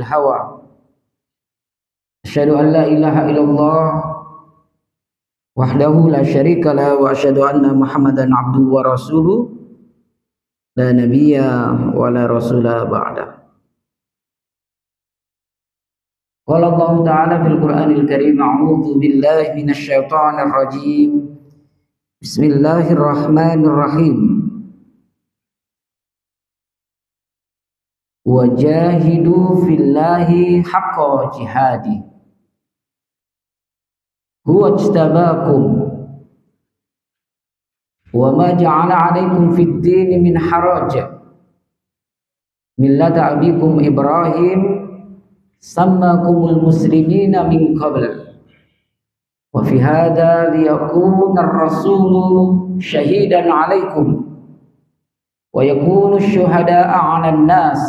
الهوى أشهد أن لا إله إلا الله وحده لا شريك له وأشهد أن محمدا عبده ورسوله لا نبي ولا رسول بعده. قال الله تعالى في القرآن الكريم أعوذ بالله من الشيطان الرجيم بسم الله الرحمن الرحيم وجاهدوا في الله حق جهاده هو اجتباكم وما جعل عليكم في الدين من حرج ملة أبيكم إبراهيم سماكم المسلمين من قبل وفي هذا ليكون الرسول شهيدا عليكم ويكون الشهداء على الناس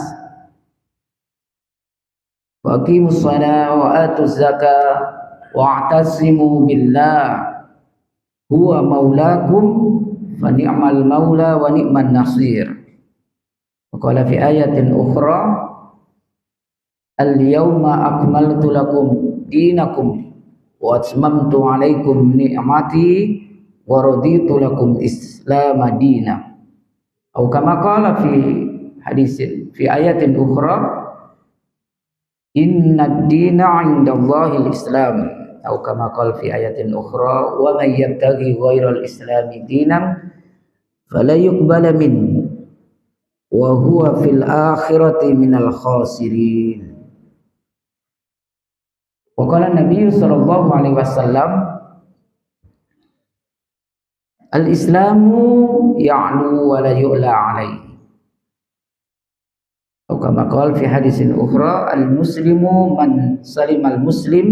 وأقيموا الصلاة وآتوا الزكاة واعتصموا بالله هو مولاكم فنعم المولى ونعم النصير. وقال في آية أخرى اليوم أكملت لكم دينكم وأتممت عليكم نعمتي ورضيت لكم إسلام دينا أو كما قال في حديث في آية أخرى إن الدين عند الله الإسلام أو كما قال في آية أخرى ومن يبتغي غير الإسلام دينا فلا يقبل منه وهو في الآخرة من الخاسرين. وقال النبي صلى الله عليه وسلم الإسلام يعلو ولا يؤلى عليه أو كما قال في حديث أخرى المسلم من سلم المسلم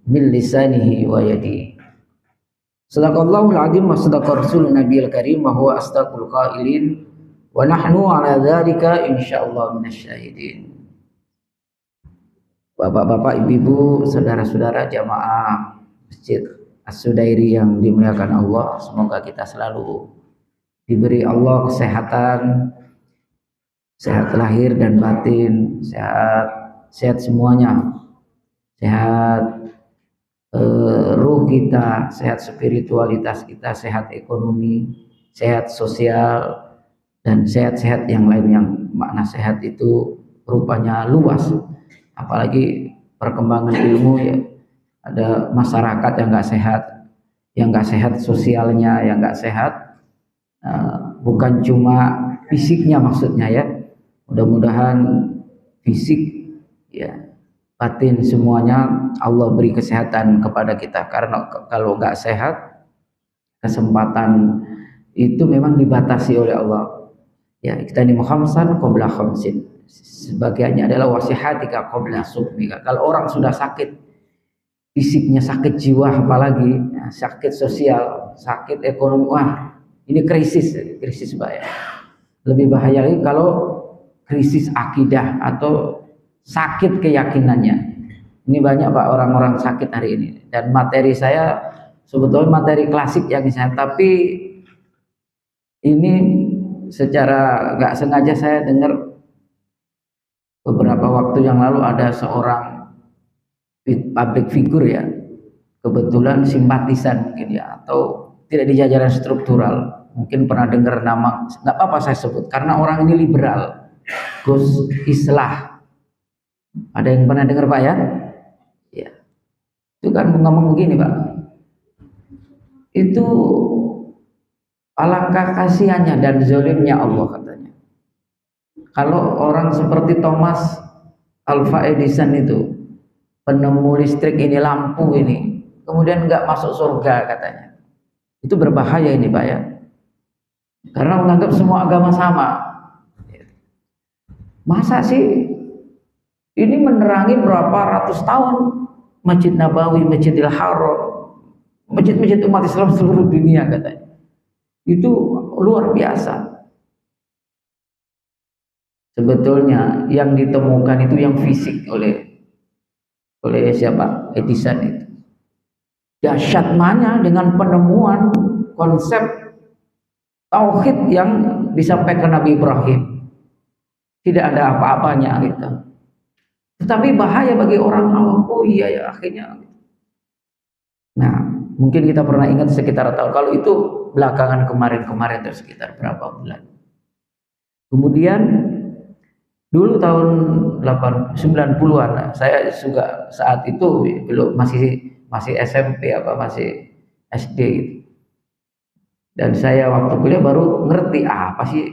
من لسانه ويده. Sadaqallahul azim wa sadaqa rasulun nabiyil karim wa huwa asdaqul qailin wa nahnu ala dzalika insyaallah minasyahidin. Bapak-bapak, ibu-ibu, saudara-saudara jamaah Masjid As-Sudairi yang dimuliakan Allah, semoga kita selalu diberi Allah kesehatan, sehat lahir dan batin, sehat semuanya, sehat ruh kita, sehat spiritualitas kita, sehat ekonomi, sehat sosial, dan sehat-sehat yang lain. Yang makna sehat itu rupanya luas, apalagi perkembangan ilmu ya. Ada masyarakat yang nggak sehat sosialnya, yang nggak sehat, bukan cuma fisiknya maksudnya ya. Mudah-mudahan fisik ya, batin semuanya Allah beri kesehatan kepada kita, karena kalau nggak sehat kesempatan itu memang dibatasi oleh Allah ya. Kita ini khamsan qabla khamsin, sebagiannya adalah wasihatika qabla sukmika. Kalau orang sudah sakit fisiknya, sakit jiwa, apalagi ya, sakit sosial, sakit ekonomi, wah ini krisis bahaya. Lebih bahaya lagi kalau krisis akidah atau sakit keyakinannya. Ini banyak Pak orang-orang sakit hari ini. Dan materi saya sebetulnya materi klasik yang saya, tapi ini secara nggak sengaja saya dengar beberapa waktu yang lalu ada seorang public figure ya, kebetulan simpatisan mungkin ya, atau tidak di jajaran struktural, mungkin pernah dengar nama, nggak apa-apa saya sebut karena orang ini liberal, Gus Islah. Ada yang pernah dengar Pak ya? Ya. Itu kan ngomong begini Pak, itu alangkah kasihannya dan zalimnya Allah katanya, kalau orang seperti Thomas Alva Edison itu, penemu listrik ini, lampu ini, kemudian nggak masuk surga katanya. Itu berbahaya ini Pak ya, karena menganggap semua agama sama. Masa sih ini menerangi berapa ratus tahun Masjid Nabawi, Masjidil Haram, masjid-masjid umat Islam seluruh dunia katanya. Itu luar biasa. Sebetulnya yang ditemukan itu yang fisik oleh siapa? Edison itu. Dahsyat mana dengan penemuan konsep tauhid yang disampaikan Nabi Ibrahim. Tidak ada apa-apanya gitu. tetapi bahaya bagi orang awam. Oh iya ya, akhirnya. Nah, mungkin kita pernah ingat sekitar tahun, kalau itu belakangan kemarin-kemarin itu sekitar berapa bulan. Kemudian dulu tahun 90-an saya juga saat itu belum masih SMP apa masih SD gitu. Dan saya waktu kuliah baru ngerti apa sih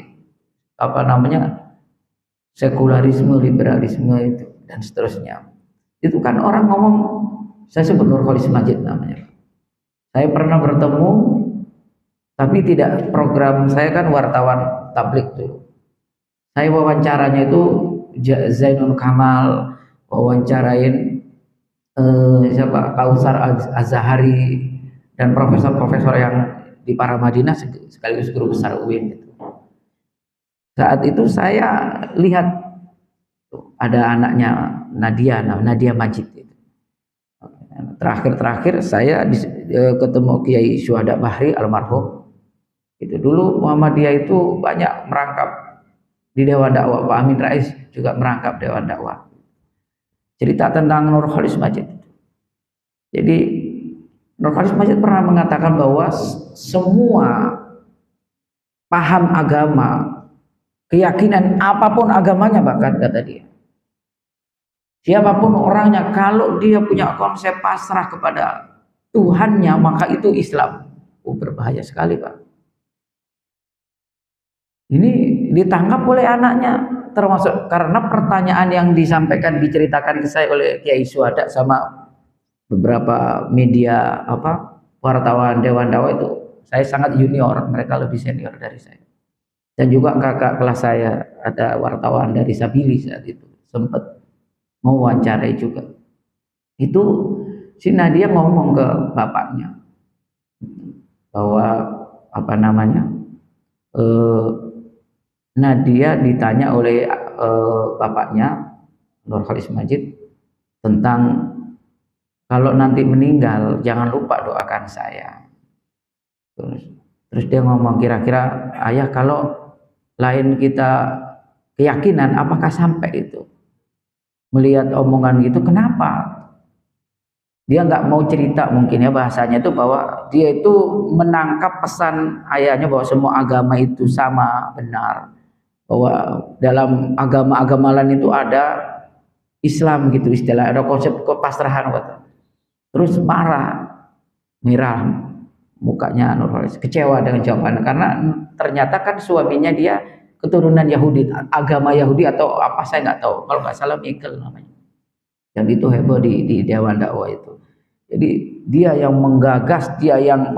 apa namanya sekularisme, liberalisme itu dan seterusnya. Itu kan orang ngomong, saya sebut Nurholis Majid namanya. Saya pernah bertemu, tapi tidak, program saya kan wartawan tablik tuh. Saya wawancaranya itu Zainul Kamal, wawancarain siapa Kausar Az-Zahari dan profesor-profesor yang di Paramadina sekaligus guru besar UIN gitu. Saat itu saya lihat ada anaknya Nadia Majid gitu. Terakhir saya ketemu Kiai Syuhada Bahri almarhum. Itu dulu Muhammadiyah itu banyak merangkap di Dewan Dakwah, Pak Amin Rais juga merangkap Dewan Dakwah. Cerita tentang Nurholis Majid. Jadi Nurholis Majid pernah mengatakan bahwa semua paham agama, keyakinan apapun agamanya bahkan kata dia, siapapun orangnya, kalau dia punya konsep pasrah kepada Tuhannya maka itu Islam. Berbahaya sekali Pak. Ini ditangkap oleh anaknya, termasuk karena pertanyaan yang disampaikan diceritakan ke saya oleh Kiai Suhada sama beberapa media wartawan Dewan Dakwah itu, saya sangat junior, mereka lebih senior dari saya. Dan juga kakak kelas saya ada wartawan dari Sabili saat itu sempat mau wawancarai juga. Itu si Nadia ngomong ke bapaknya bahwa Nadia ditanya oleh bapaknya Nurholis Majid tentang kalau nanti meninggal jangan lupa doakan saya. Terus dia ngomong, kira-kira ayah kalau lain kita keyakinan apakah sampai itu? Melihat omongan gitu, kenapa? Dia nggak mau cerita mungkin ya bahasanya itu, bahwa dia itu menangkap pesan ayahnya bahwa semua agama itu sama benar, bahwa dalam agama-agama lain itu ada Islam gitu istilah, ada konsep kepasrahan. Terus merah mukanya Nurholis, kecewa dengan jawaban, karena ternyata kan suaminya dia keturunan Yahudi, agama Yahudi atau apa saya nggak tahu, kalau nggak salah Michael namanya, yang itu heboh di Dewan Dakwah itu. Jadi dia yang menggagas, dia yang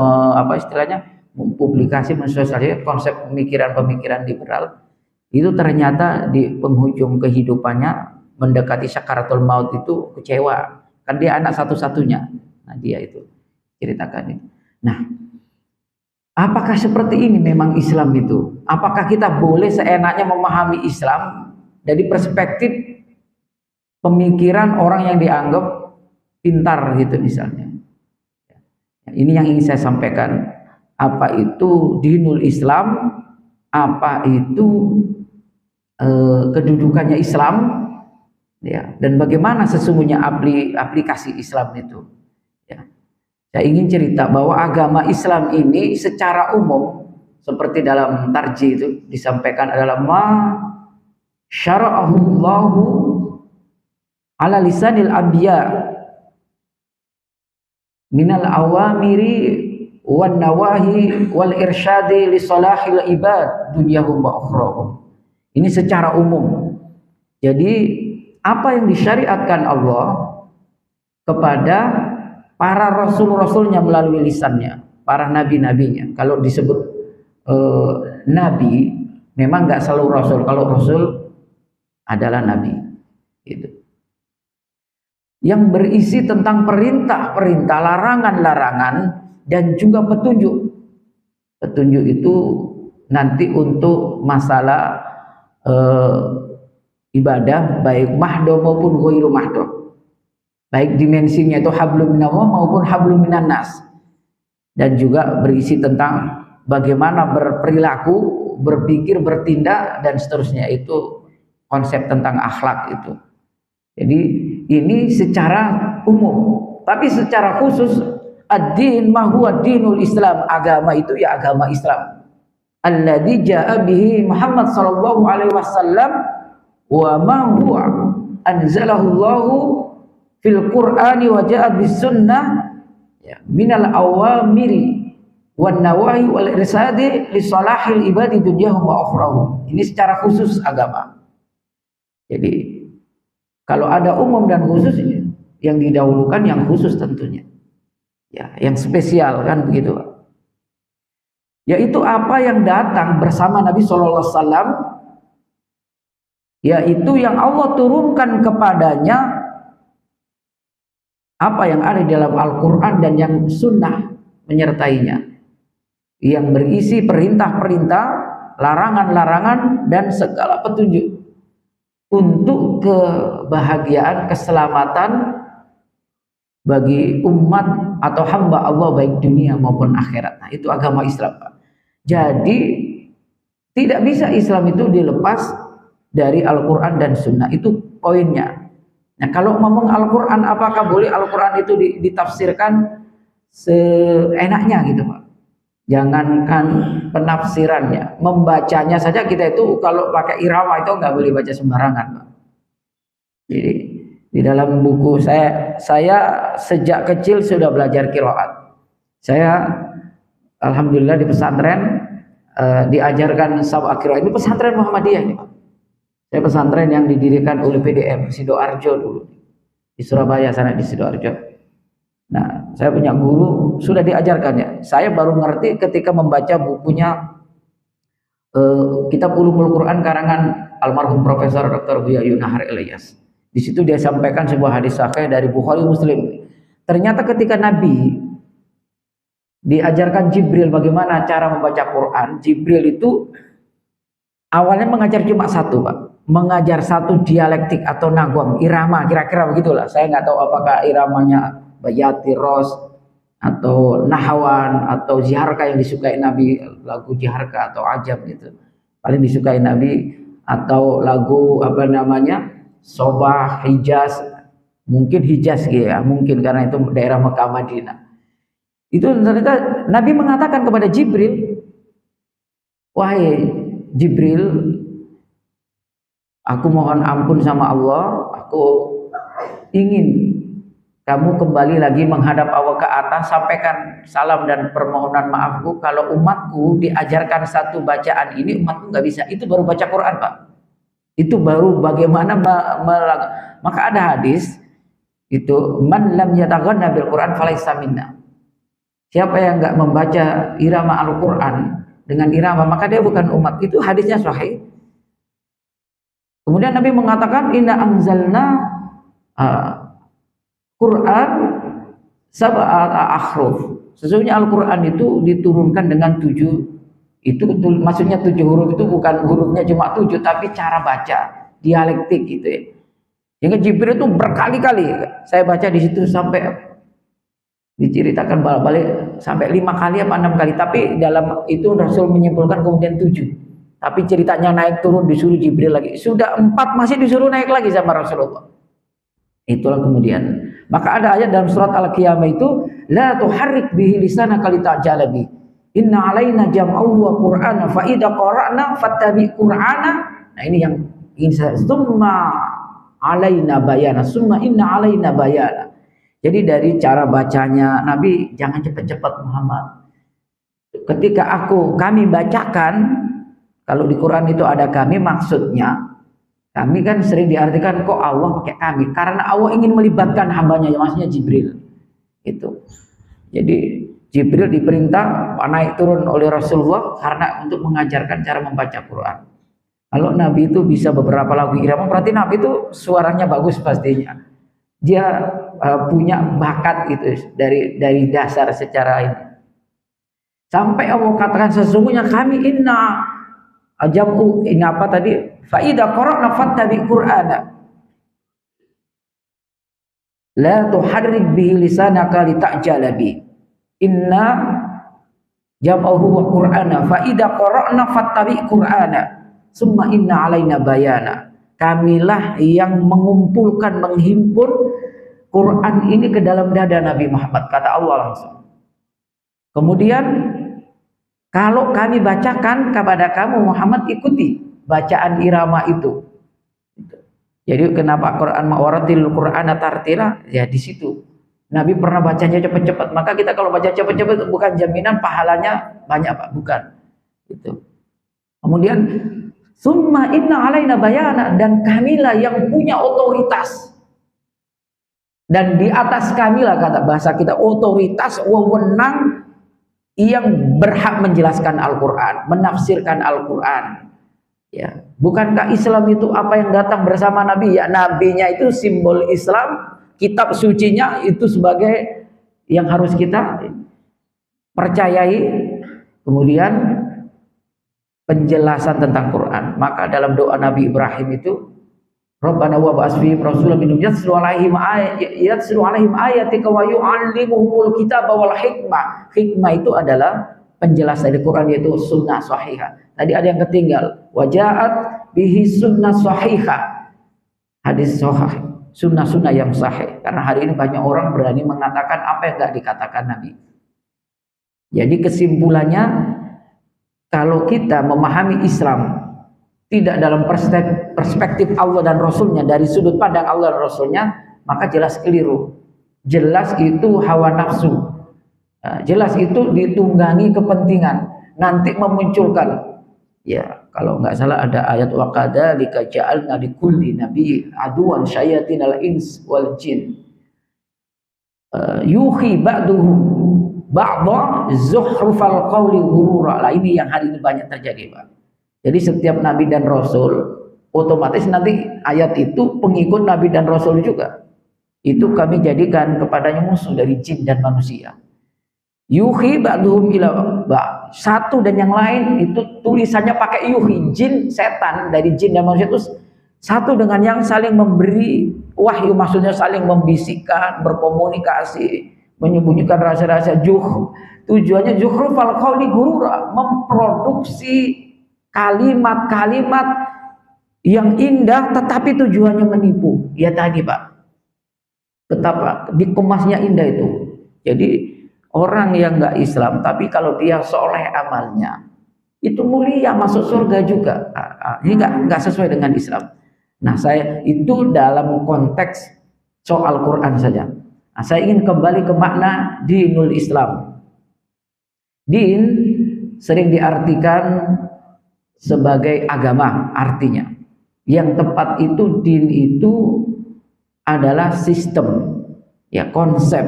istilahnya mempublikasi, mensosialisasikan konsep pemikiran-pemikiran liberal. Itu ternyata di penghujung kehidupannya mendekati sakaratul maut itu kecewa, kan dia anak satu-satunya. Nah dia itu ceritakan itu. Nah, apakah seperti ini memang Islam itu? Apakah kita boleh seenaknya memahami Islam dari perspektif pemikiran orang yang dianggap pintar gitu misalnya? Ini yang ingin saya sampaikan. Apa itu dinul Islam? Apa itu kedudukannya Islam? Ya, dan bagaimana sesungguhnya aplikasi Islam itu? Ya. Saya ingin cerita bahwa agama Islam ini secara umum seperti dalam tarji itu disampaikan adalah ma syara'ahullahu ala lisanil anbiya minal awamiri wan nawahi wal irsyadi li salahil ibad dunyahum wa ukhrahum. Ini secara umum. Jadi apa yang disyariatkan Allah kepada para rasul-rasulnya melalui lisannya, para nabi-nabinya. Kalau disebut nabi, memang nggak selalu rasul. Kalau rasul adalah nabi, gitu. Yang berisi tentang perintah-perintah, larangan-larangan, dan juga petunjuk. Petunjuk itu nanti untuk masalah ibadah, baik mahdoh maupun ghairu mahdoh. Baik dimensinya itu hablum minallah maupun hablum minan nas, dan juga berisi tentang bagaimana berperilaku, berpikir, bertindak dan seterusnya. Itu konsep tentang akhlak itu. Jadi ini secara umum, tapi secara khusus ad-din ma huwa dinul Islam, agama itu ya agama Islam. Alladzi jaa bihi Muhammad sallallahu alaihi wasallam wa ma huwa anzalahu Allahu fil Qur'ani wa jaa bis sunnah ya minal awamiri wan nawahi wal irsadi li salahil ibadi dunyahum wa akhrahum. Ini secara khusus agama. Jadi kalau ada umum dan khusus, yang didahulukan yang khusus tentunya. Ya, yang spesial kan begitu. Yaitu apa yang datang bersama Nabi sallallahu alaihi wasallam, yaitu yang Allah turunkan kepadanya, apa yang ada di dalam Al-Qur'an dan yang sunnah menyertainya. Yang berisi perintah-perintah, larangan-larangan dan segala petunjuk untuk kebahagiaan, keselamatan bagi umat atau hamba Allah baik dunia maupun akhirat. Nah, itu agama Islam, Pak. Jadi tidak bisa Islam itu dilepas dari Al-Quran dan Sunnah. Itu poinnya. Nah, kalau ngomong Al-Quran, apakah boleh Al-Quran itu ditafsirkan seenaknya gitu, Pak? Jangankan penafsirannya, membacanya saja kita itu kalau pakai irama itu nggak boleh baca sembarangan, Pak. Jadi di dalam buku saya sejak kecil sudah belajar qiraat. Saya alhamdulillah di pesantren diajarkan sab'a qiraat. Ini pesantren Muhammadiyah ini, Pak. Saya pesantren yang didirikan oleh PDM Sidoarjo dulu di Surabaya sana di Sidoarjo. Nah, saya punya guru sudah diajarkan ya. Saya baru ngerti ketika membaca bukunya Kitab Ulumul Quran karangan almarhum Profesor Dr. Buya Yunahar Ilyas. Di situ dia sampaikan sebuah hadis sahih dari Bukhari Muslim. Ternyata ketika Nabi diajarkan Jibril bagaimana cara membaca Quran, Jibril itu awalnya mengajar cuma satu, Pak. Mengajar satu dialektik atau nagwam, irama, kira-kira begitulah. Saya nggak tahu apakah iramanya Bayati, Ros, atau Nahawan, atau Ziharka yang disukai Nabi, lagu Ziharka atau Ajab gitu. Paling disukai Nabi, atau lagu apa namanya, Sobah, Hijaz, mungkin Hijaz ya, mungkin karena itu daerah Mekah Madinah. Itu ternyata Nabi mengatakan kepada Jibril, wahai Jibril, aku mohon ampun sama Allah, aku ingin kamu kembali lagi menghadap Allah ke atas, sampaikan salam dan permohonan maafku. Kalau umatku diajarkan satu bacaan ini, umatku nggak bisa. Itu baru baca Quran, Pak. Itu baru bagaimana maka ada hadis itu man lam yataghanna bil Quran falaysa minna. Siapa yang nggak membaca irama Al-Quran dengan irama, maka dia bukan umat. Itu hadisnya sahih. Kemudian Nabi mengatakan inna anzalna Quran sab'ata ahruf. Sesungguhnya Al-Quran itu diturunkan dengan 7. Itu maksudnya 7 huruf itu bukan hurufnya cuma 7, tapi cara baca, dialektik gitu ya. Hingga Jibril itu berkali-kali saya baca di situ sampai diceritakan balik sampai 5 kali apa 6 kali. Tapi dalam itu Rasul menyimpulkan kemudian 7. Tapi ceritanya naik turun disuruh Jibril lagi. Sudah 4 masih disuruh naik lagi sama Rasulullah. Itulah kemudian. Maka ada ayat dalam surat Al-Qiyamah itu, la tuharrik bihi lisanaka lita'jala bi. Inna alaina jam'ahu wa Qur'ana fa idza qara'na fattabi' Qur'ana. Nah, ini yang ingin saya summa alaina bayana, summa inna alaina bayana. Jadi dari cara bacanya Nabi, jangan cepat-cepat Muhammad. Ketika kami bacakan, kalau di Quran itu ada kami, maksudnya kami kan sering diartikan kok Allah pakai kami, karena Allah ingin melibatkan hambanya, maksudnya Jibril. Itu. Jadi Jibril diperintah naik turun oleh Rasulullah karena untuk mengajarkan cara membaca Quran. Kalau Nabi itu bisa beberapa lagu irama, berarti Nabi itu suaranya bagus pastinya. Dia punya bakat gitu dari dasar secara ini. Sampai Allah katakan sesungguhnya kami inna ajabu ini apa tadi? Fa idza qara'na fattabi' Qur'ana. La tuharrik bihi lisanaka lita'jala bi. Inna jam'ahu wa Qur'ana fa idza qara'na fattabi' Qur'ana. Summa inna alaina bayana. kamilah yang mengumpulkan, menghimpun Quran ini ke dalam dada Nabi Muhammad, kata Allah langsung. Kemudian kalau kami bacakan kepada kamu Muhammad, ikuti bacaan irama itu. Jadi kenapa Quran ma'waratil Qur'ana tartila? Ya di situ. Nabi pernah bacanya cepat-cepat. Maka kita kalau baca cepat-cepat bukan jaminan pahalanya banyak, Pak, bukan. Gitu. Kemudian summa inna alaina bayana, dan kamilah yang punya otoritas. Dan di atas kamilah, kata bahasa kita, otoritas, wewenang yang berhak menjelaskan Al-Quran, menafsirkan Al-Quran. Ya, bukankah Islam itu apa yang datang bersama Nabi? Ya, Nabinya itu simbol Islam, kitab sucinya itu sebagai yang harus kita percayai. Kemudian penjelasan tentang Quran. Maka dalam doa Nabi Ibrahim itu, Rabbana wa ba'ats fihim rasulan minhum yatslu 'alaihim ayatika wa yu'allimuhumul kitaba wal hikmah. Hikmah itu adalah penjelasan dari Quran, yaitu sunnah sahihah. Tadi ada yang ketinggal. Waja'at bihi sunnah sahihah. Hadis sahih, sunnah-sunnah yang sahih. Karena hari ini banyak orang berani mengatakan apa yang enggak dikatakan Nabi. Jadi kesimpulannya, kalau kita memahami Islam tidak dalam perspektif Allah dan Rasulnya, dari sudut pandang Allah dan Rasulnya, maka jelas keliru. Jelas itu hawa nafsu. Jelas itu ditunggangi kepentingan. Nanti memunculkan, ya kalau nggak salah ada ayat wa kadzalika ja'alna likulli nabiyyin aduwan syayatinal ins wal jin yuhi ba'duhum ba'dha zuhrufal qawli ghurura. Lah ini yang hari ini banyak terjadi, Pak. Jadi setiap Nabi dan Rasul, otomatis nanti ayat itu pengikut Nabi dan Rasul juga. Itu kami jadikan kepadanya musuh dari jin dan manusia. Yuhi ba'duhum ila ba'. Satu dan yang lain itu tulisannya pakai yuhi, jin, setan dari jin dan manusia itu satu dengan yang saling memberi wahyu, maksudnya saling membisikkan, berkomunikasi, menyembunyikan rahasia-rahasia Tujuannya zuhrufal qawli ghurura, memproduksi kalimat-kalimat yang indah tetapi tujuannya menipu. Ya tadi, Pak, betapa dikemasnya indah itu. Jadi orang yang nggak Islam tapi kalau dia soleh amalnya itu mulia, masuk surga juga. Ini nggak sesuai dengan Islam. Nah, saya itu dalam konteks soal Quran saja. Nah, saya ingin kembali ke makna dinul Islam. Din sering diartikan sebagai agama, artinya. Yang tepat itu din itu adalah sistem, ya, konsep,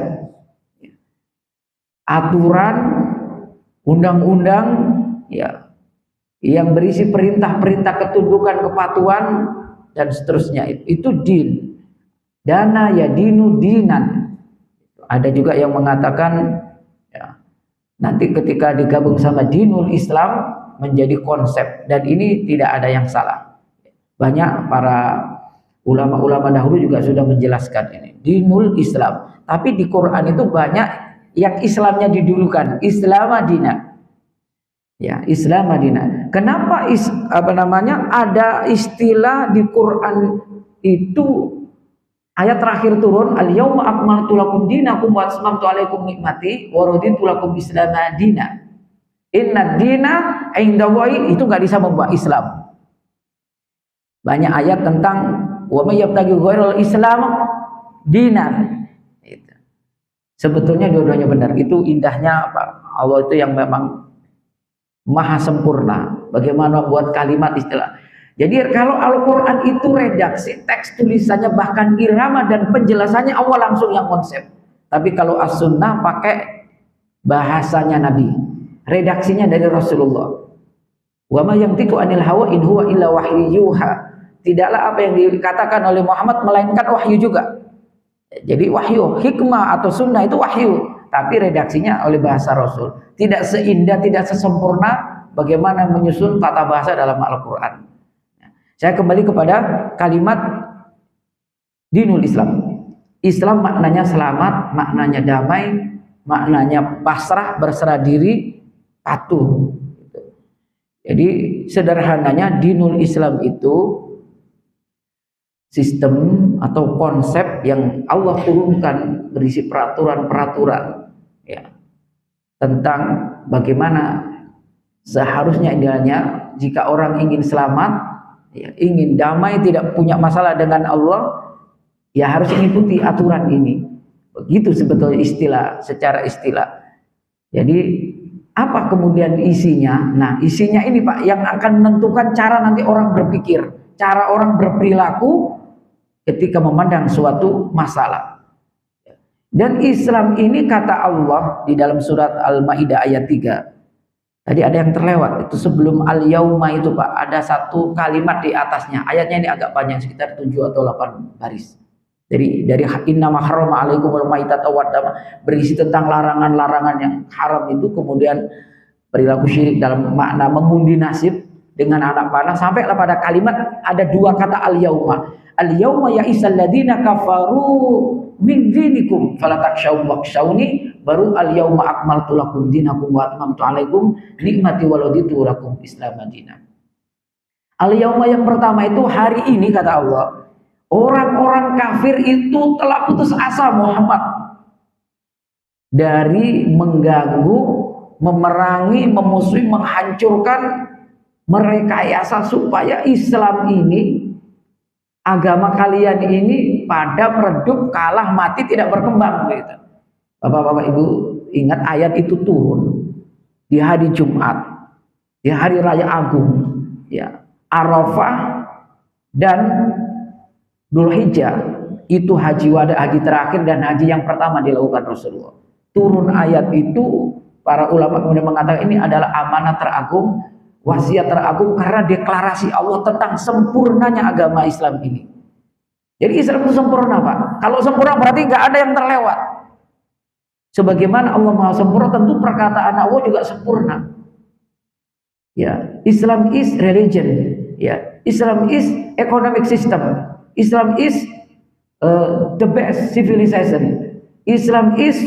aturan, undang-undang, ya, yang berisi perintah-perintah ketundukan, kepatuhan dan seterusnya. Itu din. Dana ya dinu dinan. Ada juga yang mengatakan, ya, nanti ketika digabung sama dinul Islam menjadi konsep, dan ini tidak ada yang salah. Banyak para ulama-ulama dahulu juga sudah menjelaskan ini dinul Islam. Tapi di Quran itu banyak yang Islamnya didulukan, Islam Madinah. Ya, Islam Madinah. Kenapa ada istilah di Quran itu ayat terakhir turun al-yauma akmaltu lakum dinakum wa atmamtu alaikum nikmati wa raditu lakum Islam Madinah. Inna dina indallahi, itu nggak bisa membawa Islam. Banyak ayat tentang wa may yabtaghi ghairal Islam dinan. Itu. Sebetulnya dua-duanya benar. Itu indahnya Pak Allah itu yang memang maha sempurna. Bagaimana buat kalimat istilah. Jadi kalau Al-Quran itu redaksi, teks tulisannya bahkan irama dan penjelasannya Allah langsung yang konsep. Tapi kalau As-Sunnah pakai bahasanya Nabi. Redaksinya dari Rasulullah. Wa ma yantiqu anil hawa in huwa illa wahyu yuha. Tidaklah apa yang dikatakan oleh Muhammad melainkan wahyu juga. Jadi wahyu, hikmah atau sunnah itu wahyu, tapi redaksinya oleh bahasa Rasul. Tidak seindah, tidak sesempurna bagaimana menyusun tata bahasa dalam Al-Quran. Saya kembali kepada kalimat dinul Islam. Islam maknanya selamat, maknanya damai, maknanya pasrah, berserah diri, patuh. Jadi sederhananya dinul Islam itu sistem atau konsep yang Allah turunkan berisi peraturan-peraturan ya tentang bagaimana seharusnya idealnya jika orang ingin selamat ya, ingin damai, tidak punya masalah dengan Allah, ya harus mengikuti aturan ini. Begitu sebetulnya istilah, secara istilah. Jadi apa kemudian isinya? Nah, isinya ini Pak yang akan menentukan cara nanti orang berpikir, cara orang berperilaku ketika memandang suatu masalah. Dan Islam ini kata Allah di dalam surat Al-Maidah ayat 3. Tadi ada yang terlewat, itu sebelum al-yauma itu Pak, ada satu kalimat di atasnya. Ayatnya ini agak panjang, sekitar 7 atau 8 baris. Dari innama harrama alaikumul maitata waddama, berisi tentang larangan-larangan yang haram itu, kemudian perilaku syirik dalam makna mengundi nasib dengan anak panah, sampailah pada kalimat ada 2 kata al-yauma. Al-yauma ya'isal ladina kafaru min dinikum fala takshawhum wakhshawni, baru al-yauma akmaltu lakum dinakum wa atmamtu alaikum nikmati wa raditu lakum Islam dinan. Al-yauma yang pertama itu hari ini kata Allah, orang-orang kafir itu telah putus asa Muhammad dari mengganggu, memerangi, memusuhi, menghancurkan, merekayasa supaya Islam ini, agama kalian ini pada meredup, kalah, mati, tidak berkembang gitu. Bapak-bapak Ibu ingat ayat itu turun di hari Jumat, di hari Raya Agung ya, Arafah dan Dzulhijjah, itu haji wada, haji terakhir dan haji yang pertama dilakukan Rasulullah. Turun ayat itu, para ulama kemudian mengatakan ini adalah amanah teragung, wasiat teragung, karena deklarasi Allah tentang sempurnanya agama Islam ini. Jadi Islam itu sempurna Pak. Kalau sempurna berarti nggak ada yang terlewat. Sebagaimana Allah Maha Sempurna, tentu perkataan Allah juga sempurna. Ya, Islam is religion. Ya, Islam is economic system. Islam is the best civilization. Islam is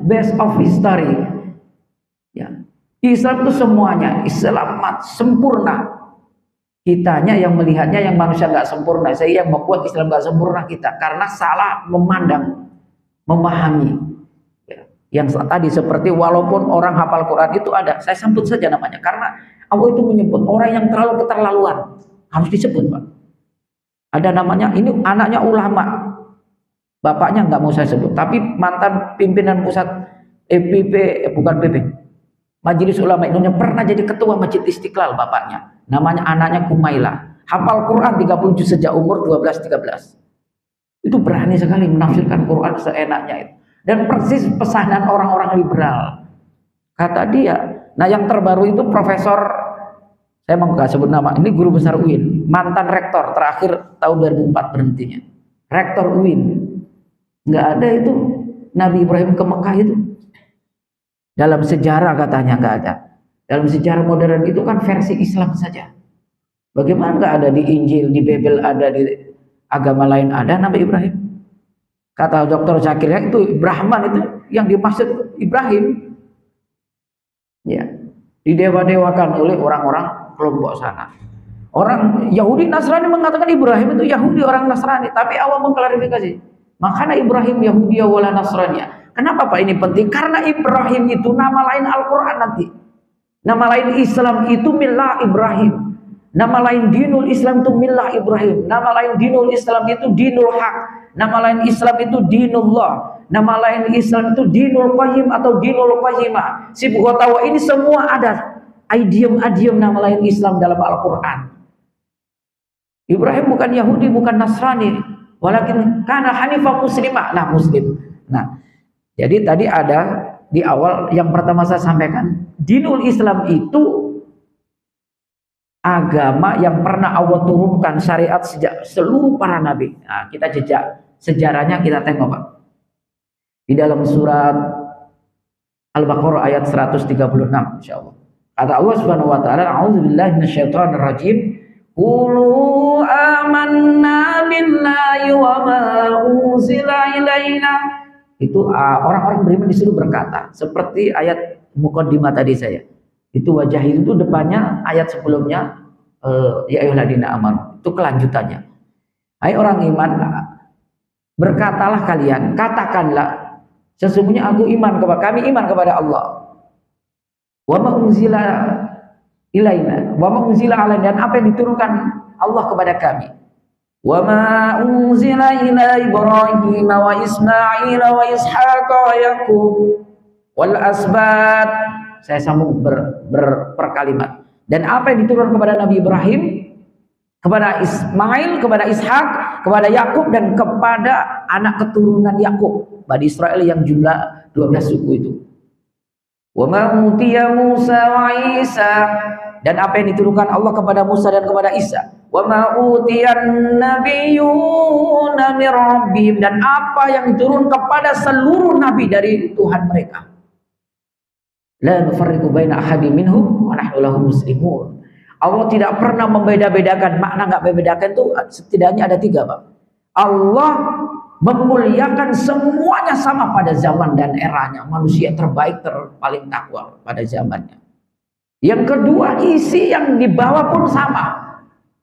best of history. Ya, Islam itu semuanya, Islam sempurna. Kitanya yang melihatnya, yang manusia nggak sempurna. Saya yang membuat Islam nggak sempurna kita karena salah memandang, memahami. Ya, yang tadi seperti walaupun orang hafal Quran itu ada, saya sebut saja namanya karena Allah itu menyebut orang yang terlalu keterlaluan harus disebut Pak. Ada namanya, ini anaknya ulama, bapaknya nggak mau saya sebut, tapi mantan pimpinan pusat Majelis Ulama Indonesia, pernah jadi ketua Masjid Istiqlal bapaknya. Namanya anaknya Kumaila. Hafal Quran 30 juz sejak umur 12-13. Itu berani sekali menafsirkan Quran seenaknya itu. Dan persis pesanan orang-orang liberal. Kata dia, nah yang terbaru itu profesor, saya mau nggak sebut nama, ini guru besar UIN, mantan rektor, terakhir tahun 2004 berhentinya. Rektor UIN. Nggak ada itu Nabi Ibrahim ke Mekah itu. Dalam sejarah katanya nggak ada. Dalam sejarah modern itu kan versi Islam saja. Bagaimana nggak ada di Injil, di Bible ada, di agama lain ada Nabi Ibrahim? Kata Dr. Zakir itu Brahman itu yang dimaksud Ibrahim. Ya, didewa-dewakan oleh orang-orang kelompok sana. Orang Yahudi Nasrani mengatakan Ibrahim itu Yahudi, orang Nasrani, tapi Allah mengklarifikasi. Makanya Ibrahim Yahudi wala Nasrani. Kenapa Pak ini penting? Karena Ibrahim itu nama lain Al-Quran nanti. Nama lain Islam itu millah Ibrahim. Nama lain dinul Islam itu millah Ibrahim. Nama lain dinul Islam itu dinul haq. Nama lain Islam itu dinullah. Nama lain Islam itu dinul qayyim atau dinul qayyimah. Sibghat tawa ini semua ada idiom-idiom nama lain Islam dalam Al-Quran. Ibrahim bukan Yahudi, bukan Nasrani. Walakin kana hanifah muslimah. Nah, muslim. Nah, jadi tadi ada di awal yang pertama saya sampaikan, dinul Islam itu agama yang pernah Allah turunkan syariat sejak seluruh para nabi. Nah, kita jejak sejarahnya kita tengok Pak. Di dalam surat Al-Baqarah ayat 136 insyaallah. Kata Allah Subhanahu wa taala, a'udzubillahi minasyaitonir rajim. Qulu amanna billahi wa ma unzila ilaina. Itu orang-orang beriman disuruh berkata seperti ayat muqaddimah tadi saya. Itu wajah itu depannya ayat sebelumnya ya ayyuhalladzina amanu. Itu kelanjutannya. Hai orang iman, berkatalah kalian, katakanlah, sesungguhnya aku iman kepada kami iman kepada Allah. Wa ma unzila ilaina, wa ma unzila alaina, dan apa yang diturunkan Allah kepada kami. Wa ma unzila ila Ibrahim wa Ismail wa Ishaq wa Yaqub wal asbat. Saya sambung berkalimat. Dan apa yang diturunkan kepada Nabi Ibrahim, kepada Ismail, kepada Ishak, kepada Yakub, dan kepada anak keturunan Yakub, Bani Israel yang jumlah 12 suku itu. Wa ma utiya Musa wa Isa, dan apa yang diturunkan Allah kepada Musa dan kepada Isa. Wa ma utiyan nabiyyuna min rabbihim, dan apa yang diturun kepada seluruh nabi dari Tuhan mereka. La nufarriqu baina ahadin minhum wa nahnu lahu muslimun. Allah tidak pernah membeda-bedakan. Makna nggak membedakan itu setidaknya ada 3, Pak. Allah memuliakan semuanya sama pada zaman dan eranya. Manusia terbaik, paling takwa pada zamannya. Yang kedua, isi yang dibawa pun sama,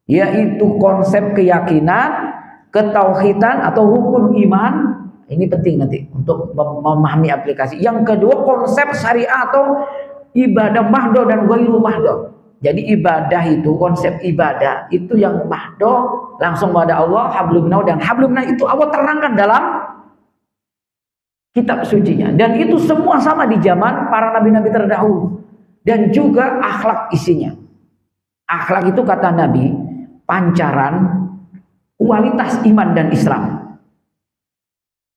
yaitu konsep keyakinan, ketauhidan atau rukun iman. Ini penting nanti untuk memahami aplikasi. Yang kedua, konsep syariah atau ibadah mahdo dan ghairu mahdo. Jadi ibadah itu, konsep ibadah itu yang mahdo langsung pada Allah, hablum minallah, dan hablum minallah itu Allah terangkan dalam kitab sucinya. Dan itu semua sama di zaman para nabi-nabi terdahulu. Dan juga akhlak isinya. Akhlak itu kata Nabi, pancaran kualitas iman dan Islam.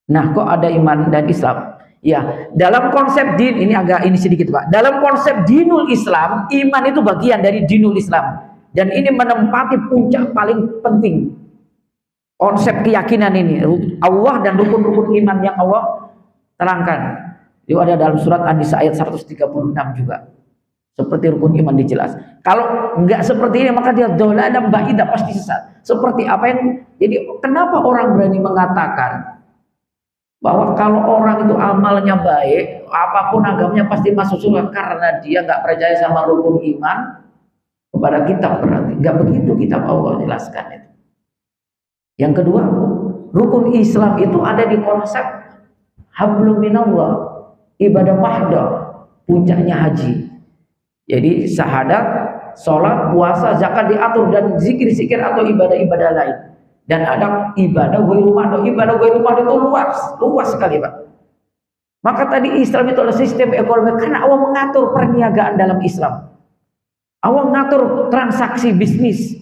Nah, kok ada iman dan Islam? Ya, dalam konsep din, ini sedikit, Pak. Dalam konsep dinul Islam, iman itu bagian dari dinul Islam. Dan ini menempati puncak paling penting. Konsep keyakinan ini, Allah dan rukun-rukun iman yang Allah terangkan. Itu ada dalam surat An-Nisa ayat 136 juga. Seperti rukun iman dijelas. Kalau enggak seperti ini, maka dia dhalalan ba'idah, pasti sesat. Seperti apa yang, jadi kenapa orang berani mengatakan bahwa kalau orang itu amalnya baik, apapun agamanya pasti masuk surga, karena dia nggak percaya sama rukun iman kepada kitab. Berarti nggak begitu kitab Allah jelaskan itu. Yang kedua, rukun Islam itu ada di konsep hablum minallah, ibadah mahdo, puncaknya haji. Jadi syahadat, sholat, puasa, zakat diatur, dan zikir-zikir atau ibadah-ibadah lain. Dan ada ibadah ghairu mahdo. Ibadah ghairu mahdo itu luas sekali, Pak. Maka tadi Islam itu adalah sistem ekonomi, karena Allah mengatur perniagaan dalam Islam. Allah mengatur transaksi bisnis,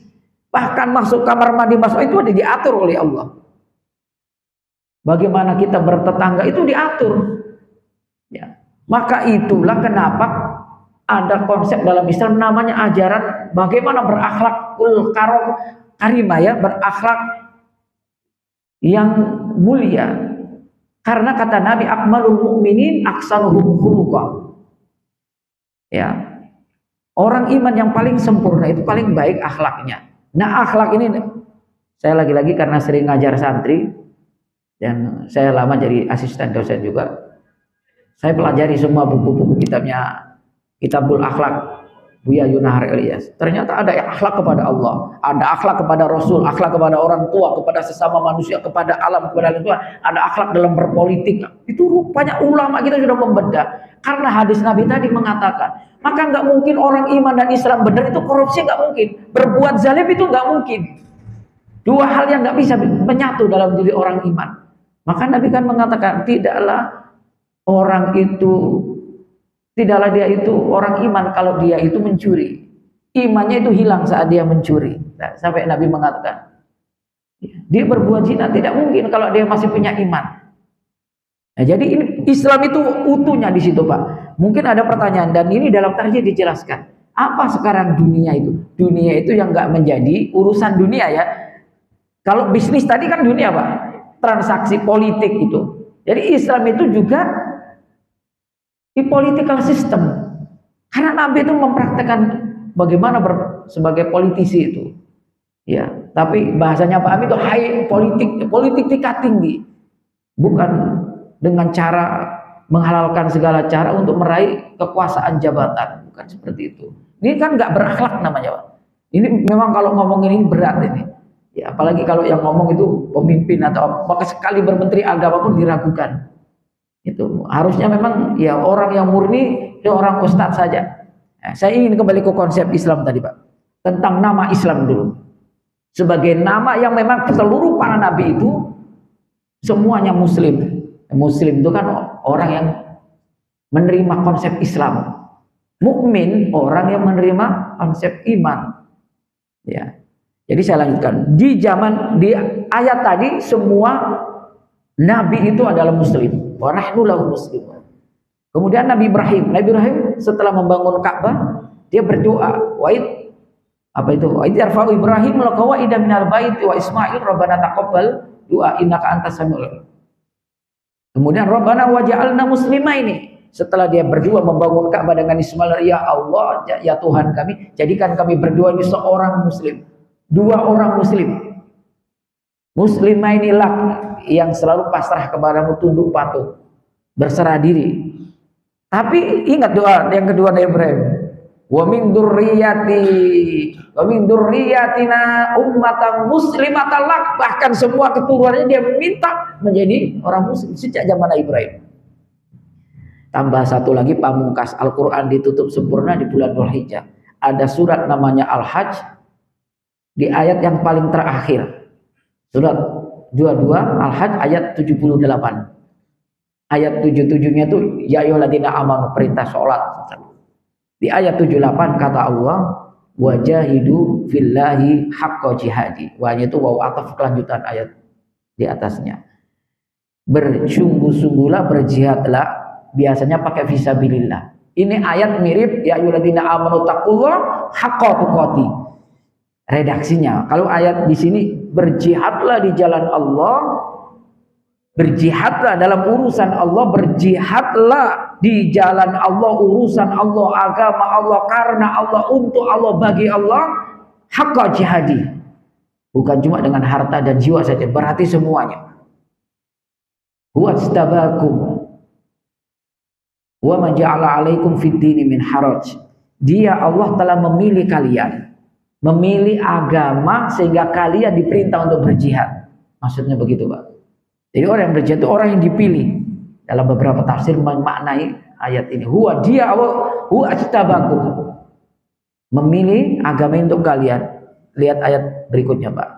bahkan masuk kamar mandi, masuk itu ada diatur oleh Allah. Bagaimana kita bertetangga itu diatur. Ya. Maka itulah kenapa ada konsep dalam Islam namanya ajaran bagaimana berakhlakul karimah, ya, berakhlak yang mulia. Karena kata Nabi, akmalul mu'minin aksanuhum khuluqa. Ya. Orang iman yang paling sempurna itu paling baik akhlaknya. Nah, akhlak ini saya lagi-lagi karena sering ngajar santri dan saya lama jadi asisten dosen juga. Saya pelajari semua buku-buku kitabnya Kitabul Akhlak Buya Yunahar Ilyas. Ternyata ada akhlak kepada Allah, ada akhlak kepada Rasul, akhlak kepada orang tua, kepada sesama manusia, kepada alam, kepada lingkungan, ada akhlak dalam berpolitik. Itu rupanya ulama kita sudah membedah. Karena hadis Nabi tadi mengatakan, maka nggak mungkin orang iman dan Islam benar itu korupsi, nggak mungkin. Berbuat zalim itu nggak mungkin. Dua hal yang nggak bisa menyatu dalam diri orang iman. Maka Nabi kan mengatakan, tidaklah dia itu orang iman kalau dia itu mencuri. Imannya itu hilang saat dia mencuri. Nah, sampai Nabi mengatakan, dia berbuat zina tidak mungkin kalau dia masih punya iman. Nah, jadi ini Islam itu utuhnya di situ, Pak. Mungkin ada pertanyaan, dan ini dalam tarjih dijelaskan. Apa sekarang dunia itu? Dunia itu yang nggak menjadi urusan dunia, ya. Kalau bisnis tadi kan dunia, Pak. Transaksi politik itu. Jadi Islam itu juga di political system. Karena Nabi itu mempraktekkan bagaimana sebagai politisi itu. Ya, tapi bahasanya Pak Amin itu high politik tingkat tinggi. Bukan dengan cara menghalalkan segala cara untuk meraih kekuasaan jabatan, bukan seperti itu. Ini kan nggak berakhlak namanya, Pak. Ini memang kalau ngomongin ini berat ini. Ya, apalagi kalau yang ngomong itu pemimpin atau maka sekali bermenteri agama pun diragukan. Itu harusnya memang ya orang yang murni itu orang ustadz saja. Nah, saya ingin kembali ke konsep Islam tadi Pak, tentang nama Islam dulu. Sebagai nama yang memang seluruh para nabi itu semuanya Muslim. Muslim itu kan orang yang menerima konsep Islam. Mukmin orang yang menerima konsep iman. Ya. Jadi saya lanjutkan. Di ayat tadi semua nabi itu adalah muslim. Wa nahnu lahu muslimun. Kemudian Nabi Ibrahim setelah membangun Ka'bah, dia berdoa, apa itu? Wa yarfa'u Ibrahim laqawaida minal bait wa Ismail rabbana taqabbal du'a innaka antas samiul. Kemudian rabbana waj'alna muslimaini. Setelah dia berdua membangun Ka'bah dengan Ismail, ya Allah, ya Tuhan kami, jadikan kami berdua ini seorang muslim, dua orang muslim. Muslimah inilah yang selalu pasrah kepadamu, tunduk patuh, berserah diri. Tapi ingat doa yang kedua dari Ibrahim, wa min dzurriyyatina ummatan muslimatan lak, bahkan semua keturunannya dia minta menjadi orang muslim sejak zaman Ibrahim. Tambah satu lagi, pamungkas Al-Quran ditutup sempurna di bulan Dzulhijjah. Ada surat namanya Al-Hajj di ayat yang paling terakhir. Surat 22 Al-Hajj ayat 78. Ayat 77-nya itu ya ayyuhalladzina amanu, perintah sholat. Di ayat 78 kata Allah, wajahidu fillahi haqqa jihadi. Wahnya itu waw ataf kelanjutan ayat di atasnya. Bersungguh-sungguhlah, berjihadlah, biasanya pakai fisabilillah. Ini ayat mirip ya ayyuhalladzina amanu taqullah haqqa tuqatih. Redaksinya, kalau ayat di sini berjihadlah di jalan Allah, berjihadlah dalam urusan Allah, berjihadlah di jalan Allah, urusan Allah, agama Allah, karena Allah, untuk Allah, bagi Allah, haqqa jihadi. Bukan cuma dengan harta dan jiwa saja, berarti semuanya. Wastabakum wa ma ja'ala 'alaikum fid dini min haraj. Dia Allah telah memilih kalian, memilih agama sehingga kalian diperintah untuk berjihad. Maksudnya begitu, Pak. Jadi orang yang berjihad itu orang yang dipilih. Dalam beberapa tafsir memaknai ayat ini, dia Allah, huwa ajtabakum, memilih agama untuk kalian. Lihat ayat berikutnya, Pak.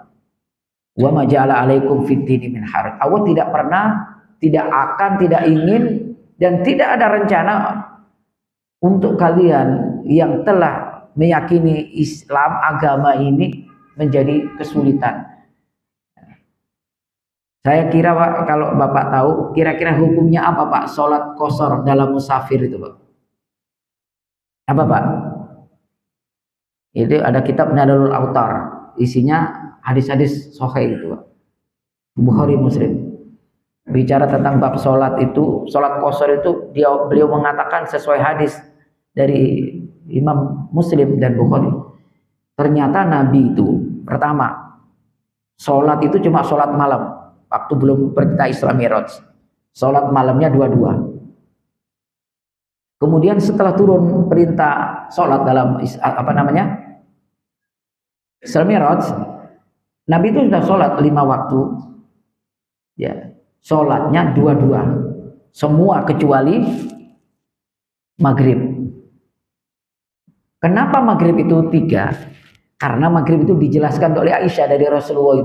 Wa ma ja'ala 'alaikum fid dini min haraj. Allah tidak pernah, tidak akan, tidak ingin, dan tidak ada rencana untuk kalian yang telah meyakini Islam, agama ini, menjadi kesulitan. Saya kira Pak, kalau Bapak tahu, kira-kira hukumnya apa Pak? Sholat qashar dalam musafir itu Pak. Apa Pak? Itu ada kitab Nadalul Autar, isinya hadis-hadis sahih itu Pak. Bukhari Muslim. Bicara tentang bab sholat itu, sholat qashar itu beliau mengatakan sesuai hadis dari Imam Muslim dan Bukhari. Ternyata Nabi itu pertama sholat itu cuma sholat malam, waktu belum perintah Isra Mi'raj. Sholat malamnya dua-dua. Kemudian setelah turun perintah sholat dalam Isra Mi'raj, Nabi itu sudah sholat 5 waktu. Ya. Sholatnya dua-dua, semua kecuali maghrib. Kenapa maghrib itu 3? Karena maghrib itu dijelaskan oleh Aisyah dari Rasulullah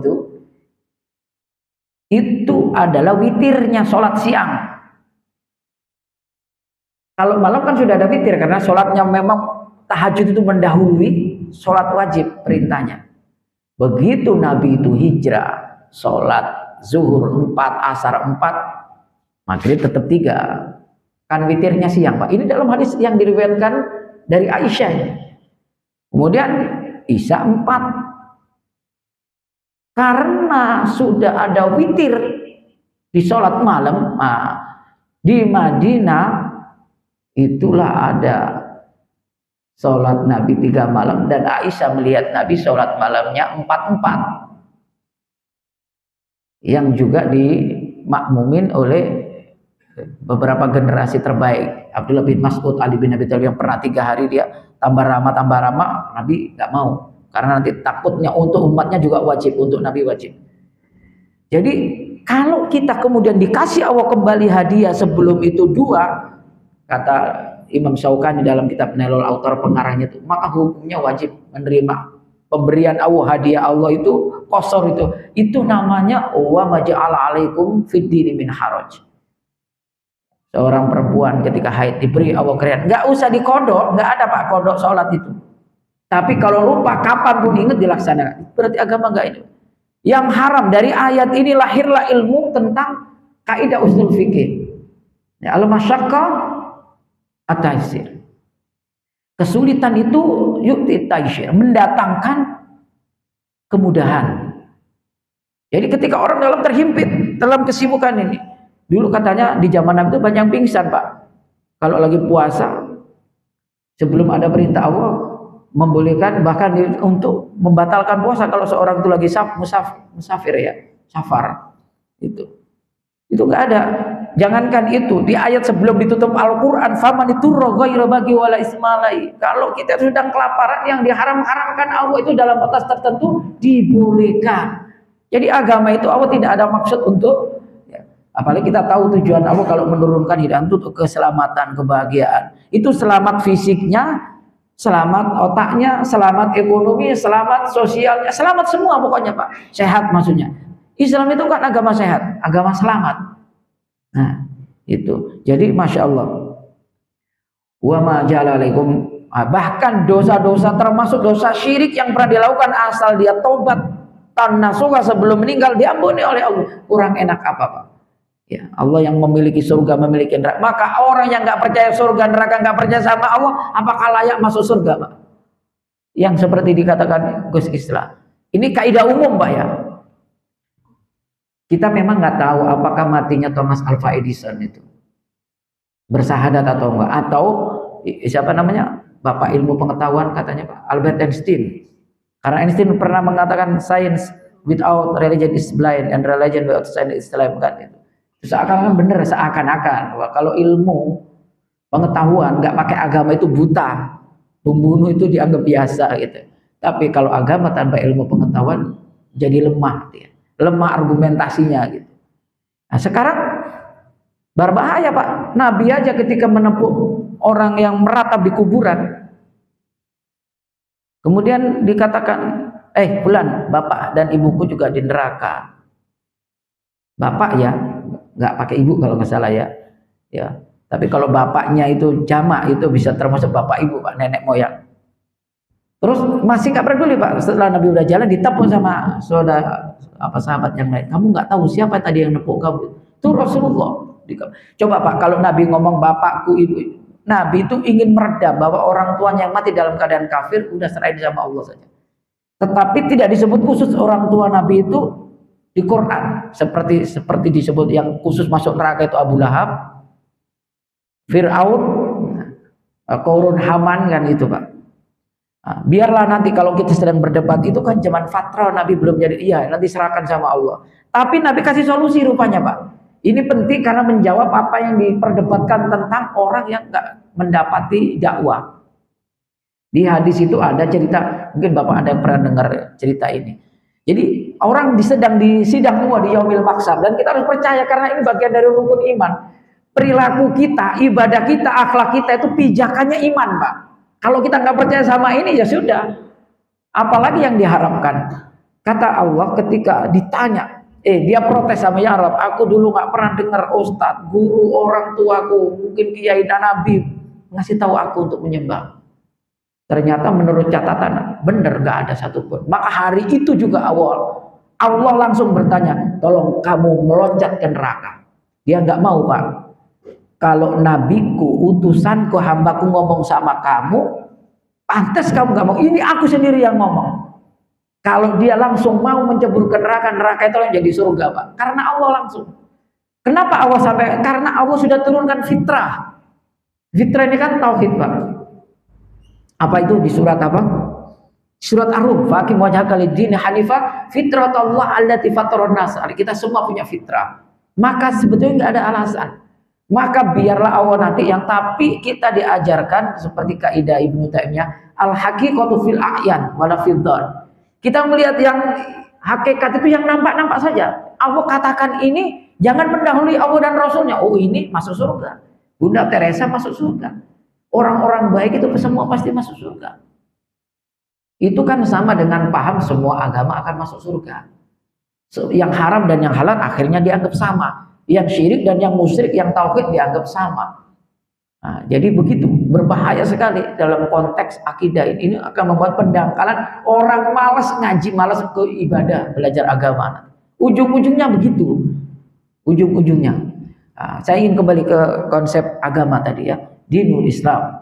itu adalah witirnya sholat siang. Kalau malam kan sudah ada witir, karena sholatnya memang tahajud itu mendahului sholat wajib perintahnya. Begitu Nabi itu hijrah, sholat zuhur 4, asar 4, maghrib tetap 3. Kan witirnya siang Pak. Ini dalam hadis yang diriwayatkan dari Aisyah. Kemudian isya 4. Karena sudah ada witir di sholat malam, di Madinah itulah ada sholat Nabi 3 malam, dan Aisyah melihat Nabi sholat malamnya 4-4. Yang juga dimakmumin oleh beberapa generasi terbaik. Abdullah bin Mas'ud, Ali bin Abi Thalib yang pernah 3 hari dia tambah ramah, Nabi nggak mau. karena nanti takutnya untuk umatnya juga wajib, untuk Nabi wajib. Jadi kalau kita kemudian dikasih Allah kembali hadiah sebelum itu dua, kata Imam Syaukani dalam kitab Nailul Autar pengarangnya itu, maka hukumnya wajib menerima pemberian Allah, hadiah Allah itu qasar itu namanya wa maja'ala alaikum fid dini min haraj. Seorang perempuan ketika haid diberi Allah keren, nggak usah dikodok, nggak ada pak kodok sholat itu. Tapi kalau lupa kapan pun ingat dilaksanakan. Berarti agama nggak itu. Yang haram dari ayat ini lahirlah ilmu tentang kaidah usul fikih. Ya, al-masyaqqah at-taysir. Kesulitan itu yu'ti taysir, mendatangkan kemudahan. Jadi ketika orang dalam terhimpit dalam kesibukan ini, dulu katanya di zaman Nabi itu banyak yang pingsan pak. Kalau lagi puasa, sebelum ada perintah Allah, membolehkan bahkan untuk membatalkan puasa kalau seorang itu lagi musafir ya, safar. Itu nggak ada. Jangankan itu, di ayat sebelum ditutup Al-Quran, faman itu rogaira bagi wala ismalai. Kalau kita sedang kelaparan, yang diharam-haramkan Allah itu dalam batas tertentu dibolehkan. Jadi agama itu Allah tidak ada maksud untuk, ya, apalagi kita tahu tujuan Allah kalau menurunkan hidayah untuk keselamatan, kebahagiaan. Itu selamat fisiknya, selamat otaknya, selamat ekonomi, selamat sosialnya, selamat semua pokoknya pak. Sehat maksudnya. Islam itu kan agama sehat, agama selamat. Nah itu. Jadi masya Allah. Wa ma ja'alaikum, bahkan dosa-dosa termasuk dosa syirik yang pernah dilakukan asal dia tobat tanasuha sebelum meninggal diampuni oleh Allah. Kurang enak apa pak? Ya, Allah yang memiliki surga, memiliki neraka. Maka orang yang nggak percaya surga neraka, nggak percaya sama Allah, apakah layak masuk surga pak? Yang seperti dikatakan Gus Islam. Ini kaidah umum pak ya. Kita memang nggak tahu apakah matinya Thomas Alva Edison itu bersahadat atau enggak, atau siapa namanya bapak ilmu pengetahuan katanya pak Albert Einstein. Karena Einstein pernah mengatakan science without religion is blind and religion without science is lame kan itu. Seakan-akan benar, seakan-akan kalau ilmu pengetahuan nggak pakai agama itu buta, pembunuh itu dianggap biasa gitu. Tapi kalau agama tanpa ilmu pengetahuan jadi lemah, lemah argumentasinya gitu. Nah sekarang berbahaya pak, Nabi aja ketika menempuh orang yang meratap di kuburan, kemudian dikatakan, Fulan, bapak dan ibuku juga di neraka. Bapak ya, nggak pakai ibu kalau nggak salah ya. Tapi kalau bapaknya itu jamak itu bisa termasuk bapak ibu pak, nenek moyang. Terus masih nggak peduli pak, setelah Nabi udah jalan ditepuk sama sahabat yang lain. Kamu nggak tahu siapa tadi yang nepuk kamu? Itu Rasulullah. Coba pak, kalau Nabi ngomong bapakku, ibu, Nabi itu ingin meredam bahwa orang tuanya yang mati dalam keadaan kafir udah serahin sama Allah saja. Tetapi tidak disebut khusus orang tua Nabi itu di Quran. Seperti disebut yang khusus masuk neraka itu Abu Lahab, Fir'aun, Qarun, Haman kan itu pak. Nah, biarlah nanti kalau kita sedang berdebat itu kan zaman fatrah Nabi belum jadi, iya nanti serahkan sama Allah. Tapi Nabi kasih solusi rupanya pak. Ini penting karena menjawab apa yang diperdebatkan tentang orang yang nggak mendapati dakwah. Di hadis itu ada cerita, mungkin bapak ada yang pernah dengar cerita ini. Jadi orang sedang di sidang tua di Yaumil Mahsyar, dan kita harus percaya karena ini bagian dari rukun iman. Perilaku kita, ibadah kita, akhlak kita itu pijakannya iman pak. Kalau kita nggak percaya sama ini ya sudah. Apalagi yang diharapkan. Kata Allah ketika ditanya, dia protes sama ya Rabb, aku dulu nggak pernah dengar ustadz, guru, orang tuaku, mungkin kiai dan nabi ngasih tahu aku untuk menyembah. Ternyata menurut catatan benar nggak ada satupun. Maka hari itu juga Allah langsung bertanya, tolong kamu meloncat ke neraka. Dia nggak mau pak. Kalau nabiku, utusanku, hambaku ngomong sama kamu, pantas kamu nggak mau. Ini aku sendiri yang ngomong. Kalau dia langsung mau mencebur ke neraka, neraka itu yang jadi surga pak. Karena Allah langsung. Kenapa Allah sampai? Karena Allah sudah turunkan fitrah. Fitrah ini kan tauhid pak. Apa itu di surat apa? Surat Ar-Rum. Faqim wajhaka lid-dini hanifah fitratallah allati fataran nas. Kita semua punya fitrah. Maka sebetulnya nggak ada alasan. Maka biarlah Allah nanti yang, tapi kita diajarkan seperti kaidah Ibnu Taimiyah, Al-haqiqatu fil a'yan wala fil dhar. Kita melihat yang hakikat itu yang nampak-nampak saja. Allah katakan ini, jangan mendahului Allah dan Rasulnya. Oh, ini masuk surga. Bunda Teresa masuk surga. Orang-orang baik itu semua pasti masuk surga. Itu kan sama dengan paham semua agama akan masuk surga. Yang haram dan yang halal akhirnya dianggap sama. Yang syirik dan yang musyrik, yang tauhid dianggap sama. Nah, jadi begitu berbahaya sekali dalam konteks akidah ini akan membuat pendangkalan orang malas ngaji, malas ke ibadah, belajar agama. Ujung-ujungnya begitu. Ujung-ujungnya. Nah, saya ingin kembali ke konsep agama tadi ya, dinul Islam.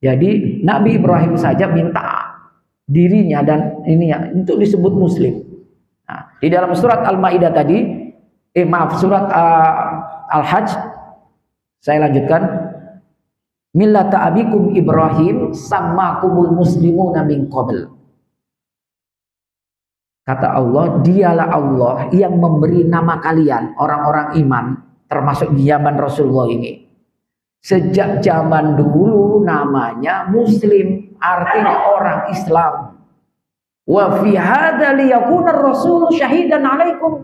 Jadi Nabi Ibrahim saja minta dirinya dan ini ya untuk disebut Muslim. Nah, di dalam surat Al-Maidah tadi, surat Al-Hajj, saya lanjutkan. Millata abikum Ibrahim sammakumul muslimuna min qabl. Kata Allah, dialah Allah yang memberi nama kalian orang-orang iman, termasuk di zaman Rasulullah ini. Sejak zaman dulu namanya Muslim, artinya orang Islam. Wa fi hadza liyakuna ar-rasulu syahidan 'alaikum.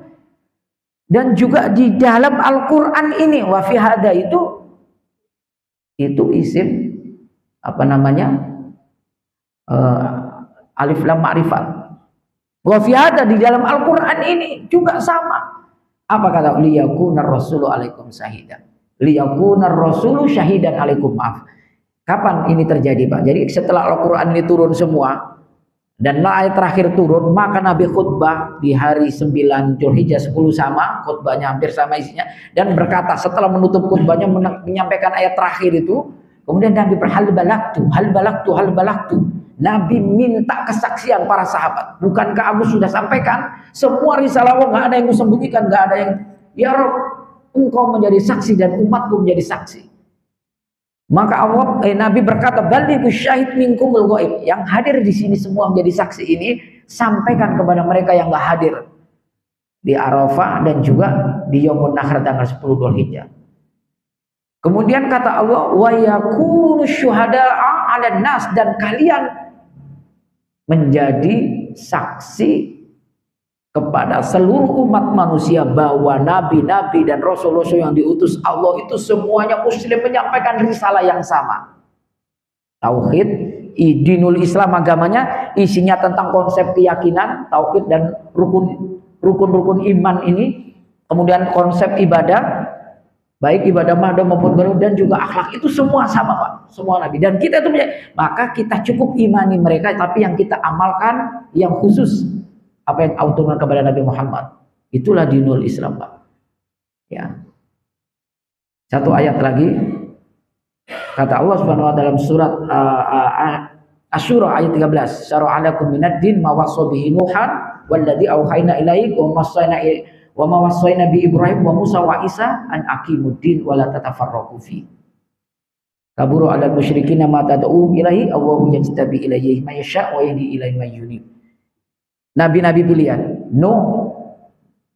Dan juga di dalam Al-Qur'an ini wa fi hadza itu isim apa namanya? Alif lam ma'rifat. Wa fi hadza di dalam Al-Qur'an ini juga sama. Apa kata liyakuna ar-rasulu 'alaikum syahidan. Liyakuna ar-rasulu syahidan 'alaikum. Maaf. Kapan ini terjadi, Pak? Jadi setelah Al-Qur'an ini turun semua dan ayat terakhir turun, maka Nabi khutbah di hari 9 Dzulhijjah 10 sama, khutbahnya hampir sama isinya, dan berkata setelah menutup khutbahnya menyampaikan ayat terakhir itu, kemudian Nabi hal balagtu. Nabi minta kesaksian para sahabat. Bukankah aku sudah sampaikan semua risalah Allah, nggak ada yang kusembunyikan, nggak ada yang, ya Rabb, engkau menjadi saksi dan umatku menjadi saksi. Maka Nabi berkata, "Balighu syahid minkumul ghaib." Yang hadir di sini semua menjadi saksi ini, sampaikan kepada mereka yang enggak hadir di Arafah dan juga di Yaumun Nahr tanggal 10 Dzulhijjah. Kemudian kata Allah, "Wa yakunu syuhada'a 'alan nas," dan kalian menjadi saksi kepada seluruh umat manusia bahwa nabi-nabi dan rasul-rasul yang diutus Allah itu semuanya muslim, menyampaikan risalah yang sama. Tauhid, dinul Islam agamanya isinya tentang konsep keyakinan, tauhid dan rukun-rukun iman ini, kemudian konsep ibadah, baik ibadah mahdoh maupun gharoh, dan juga akhlak, itu semua sama, Pak. Semua nabi. Dan kita itu maka kita cukup imani mereka, tapi yang kita amalkan yang khusus apa yang Allah kepada Nabi Muhammad. Itulah dinul Islam, Pak. Ya. Satu ayat lagi kata Allah Subhanahu wa taala dalam surat Asy-Syura ayat 13, "Syara'a lakum minad din ma wassa bihi Nuhan walladzi auhayna ilaik wa ma wassayna bi Ibrahim wa Musa wa Isa an aqimuddin wa la tatafarraqu fi." Kaburu 'alal musyrikin ma tad'u ilaihi Allahu yajtabi ilaihi may yasha' wa yahdi ilaihi may yunib. Nabi-nabi pilihan Nuh,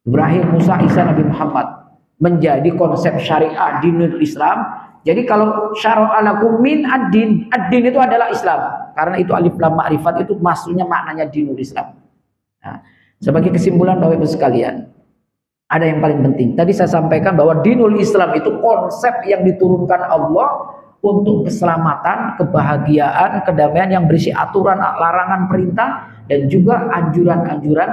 Ibrahim, Musa, Isa, Nabi Muhammad menjadi konsep syariah dinul Islam. Jadi kalau syara'a lakum min ad-din, ad-din itu adalah Islam. Karena itu alif lam ma'rifat, itu maksudnya maknanya dinul Islam. Nah, sebagai kesimpulan Bapak Ibu sekalian, ada yang paling penting. Tadi saya sampaikan bahwa dinul Islam itu konsep yang diturunkan Allah untuk keselamatan, kebahagiaan, kedamaian, yang berisi aturan, larangan, perintah, dan juga anjuran-anjuran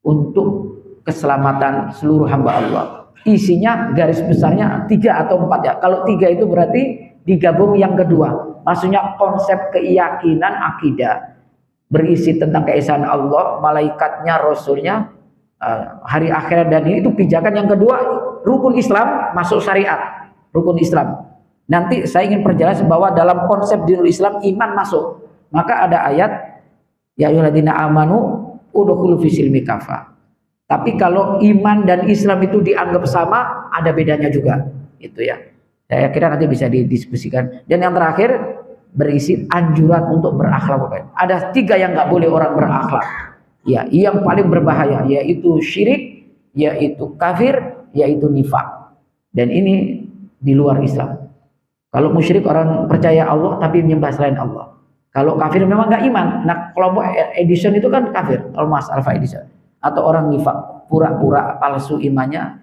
untuk keselamatan seluruh hamba Allah. Isinya garis besarnya 3 atau 4 ya. Kalau 3 itu berarti digabung yang kedua. Maksudnya konsep keyakinan akidah, berisi tentang keesaan Allah, malaikatnya, rasulnya, hari akhirat, dan ini itu pijakan. Yang kedua, rukun Islam masuk syariat, rukun Islam. Nanti saya ingin perjelas bahwa dalam konsep dinul Islam iman masuk. Maka ada ayat, ya ayyuhalladzina amanu udkhulu fis silmi kafah. Tapi kalau iman dan Islam itu dianggap sama, ada bedanya juga, itu ya. Saya kira nanti bisa didiskusikan. Dan yang terakhir, berisi anjuran untuk berakhlak. Ada 3 yang nggak boleh orang berakhlak. Ya, yang paling berbahaya yaitu syirik, yaitu kafir, yaitu nifak. Dan ini di luar Islam. Kalau musyrik orang percaya Allah tapi menyembah selain Allah. Kalau kafir memang nggak iman. Nah, kelompok Edison itu kan kafir, Thomas Alva Edison. Atau orang nifak, pura-pura palsu imannya,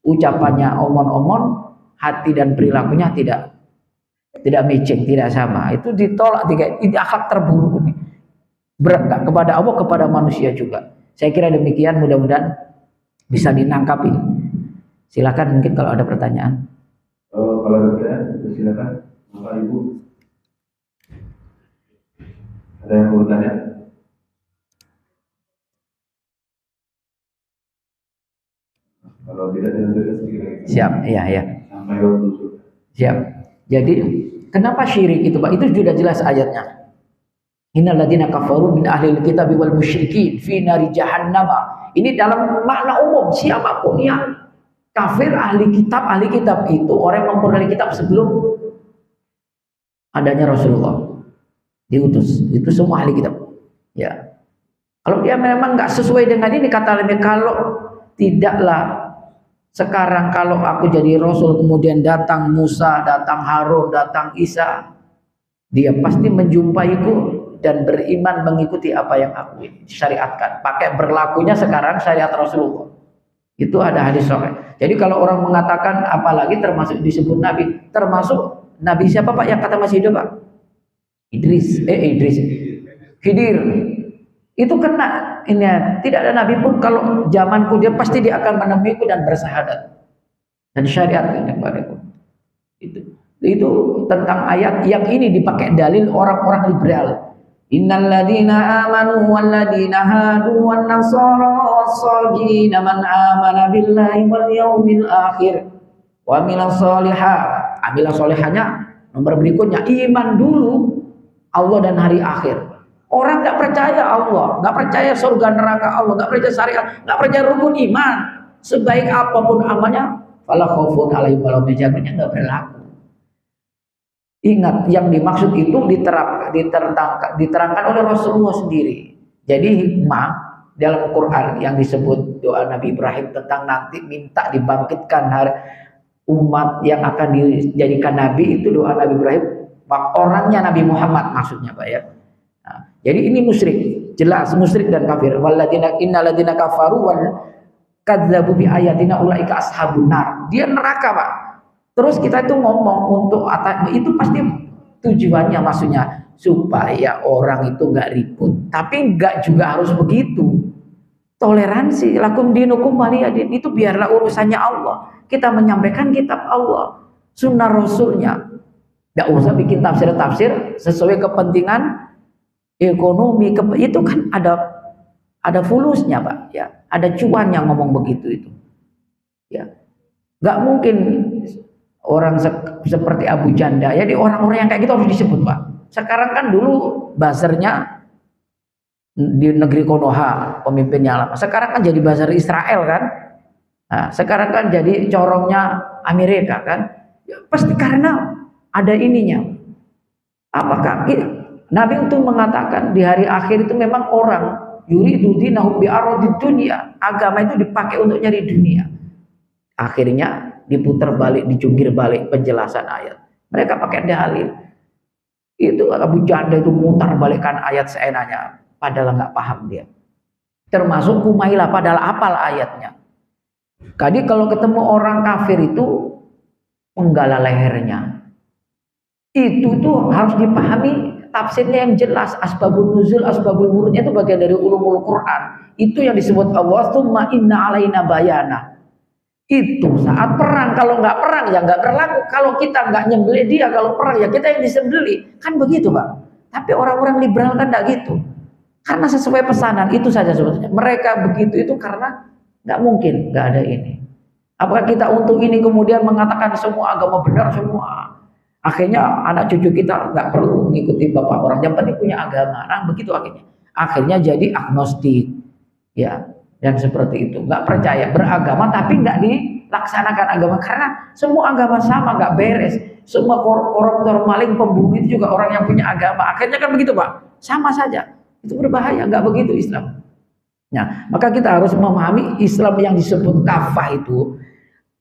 ucapannya omon-omon, hati dan perilakunya tidak matching, tidak sama. Itu ditolak, ini akhlak terburuk ini. Berat kepada Allah, kepada manusia juga. Saya kira demikian, mudah-mudahan bisa dinangkapin. Silakan mungkin kalau ada pertanyaan. Kalau ada pertanyaan, silakan. Bapak Ibu. Ada yang mau bertanya? Kalau tidak dilanjutkan sedikit lagi. Siap, iya. Sampai waktu sudah. Siap. Jadi kenapa syirik itu, Pak? Itu sudah jelas ayatnya. Innal ladzina kafaru min ahlil kitabi wal musyrikin fi nari jahannama. Ini dalam makna umum, siapapun yang kafir ahli kitab itu orang yang memperoleh kitab sebelum adanya Rasulullah diutus, itu semua ahli kitab. Ya. Kalau dia memang nggak sesuai dengan ini, kata Nabi, kalau tidaklah sekarang kalau aku jadi Rasul, kemudian datang Musa, datang Harun, datang Isa, dia pasti menjumpaiku dan beriman mengikuti apa yang aku syariatkan. Pakai berlakunya sekarang syariat Rasulullah. Itu ada hadis sahih. Jadi kalau orang mengatakan apalagi termasuk disebut Nabi, termasuk Nabi siapa Pak yang kata masih hidup Pak? Idris. Khidir. Itu kena ini, tidak ada nabi pun kalau zamanku dia pasti dia akan menemuiku dan bersyahadat dan syariat kepadaku. Itu tentang ayat yang ini dipakai dalil orang-orang liberal. Innal ladzina amanu wal ladzina hadu wan nasara was-sabina man amana billahi wal yaumil akhir wa amila sholihan. Amila sholihannya nomor berikutnya iman dulu Allah dan hari akhir. Orang nggak percaya Allah, nggak percaya surga neraka Allah, nggak percaya syariat, nggak percaya rukun iman. Sebaik apapun amalnya, fala khaufun alaihim wa lahum yahzanun, nggak berlaku. Ingat, yang dimaksud itu diterangkan oleh Rasulullah sendiri. Jadi hikmah dalam Quran yang disebut doa Nabi Ibrahim tentang nanti minta dibangkitkan hari umat yang akan dijadikan Nabi, itu doa Nabi Ibrahim. Orangnya Nabi Muhammad maksudnya Pak ya. Nah, jadi ini musyrik, jelas musyrik dan kafir. Walladzina innalladzina kafaru wal kadzdzabu bi ayatina ulaika ashabun nar. Dia neraka, Pak. Terus kita itu ngomong untuk itu pasti tujuannya maksudnya supaya orang itu enggak ribut. Tapi enggak juga harus begitu. Toleransi, lakum dinukum waliyadin, itu biarlah urusannya Allah. Kita menyampaikan kitab Allah, sunnah Rasulnya. Enggak usah bikin tafsir-tafsir sesuai kepentingan ekonomi, itu kan ada fulusnya Pak ya, ada cuan yang ngomong begitu itu ya. Nggak mungkin orang seperti Abu Janda, jadi orang-orang yang kayak gitu harus disebut Pak. Sekarang kan dulu buzzernya di negeri Konoha pemimpinnya lama, sekarang kan jadi buzzer Israel kan. Nah, sekarang kan jadi corongnya Amerika kan ya, pasti karena ada ininya. Apakah Nabi itu mengatakan di hari akhir itu memang orang yuridu dinahu bi aradid dunya, agama itu dipakai untuk nyari dunia. Akhirnya diputar balik, dicungkir balik penjelasan ayat. Mereka pakai dalil. Itu Abu Janda itu mutar balikkan ayat seenaknya, padahal nggak paham dia. Termasuk Kumailah padahal apal ayatnya. Jadi kalau ketemu orang kafir itu penggala lehernya. Itu tuh harus dipahami tafsirnya yang jelas, asbabun nuzul, asbabul wurudnya itu bagian dari ulumul Quran. Itu yang disebut Allah, tsumma inna alaina bayana. Itu saat perang, kalau nggak perang ya nggak berlaku. Kalau kita nggak nyembelih dia, kalau perang ya kita yang disembelih. Kan begitu Pak. Tapi orang-orang liberal kan nggak gitu. Karena sesuai pesanan, itu saja sebetulnya. Mereka begitu itu karena nggak mungkin nggak ada ini. Apakah kita untuk ini kemudian mengatakan semua agama benar semua? Akhirnya anak cucu kita nggak perlu mengikuti bapak orang, yang penting punya agama. Nah begitu akhirnya. Akhirnya jadi agnostik, ya, dan seperti itu. Nggak percaya beragama tapi nggak dilaksanakan agama karena semua agama sama, nggak beres. Semua koruptor, maling, pembunuh itu juga orang yang punya agama. Akhirnya kan begitu Pak, sama saja. Itu berbahaya, nggak begitu Islam. Nah, maka kita harus memahami Islam yang disebut kafah itu.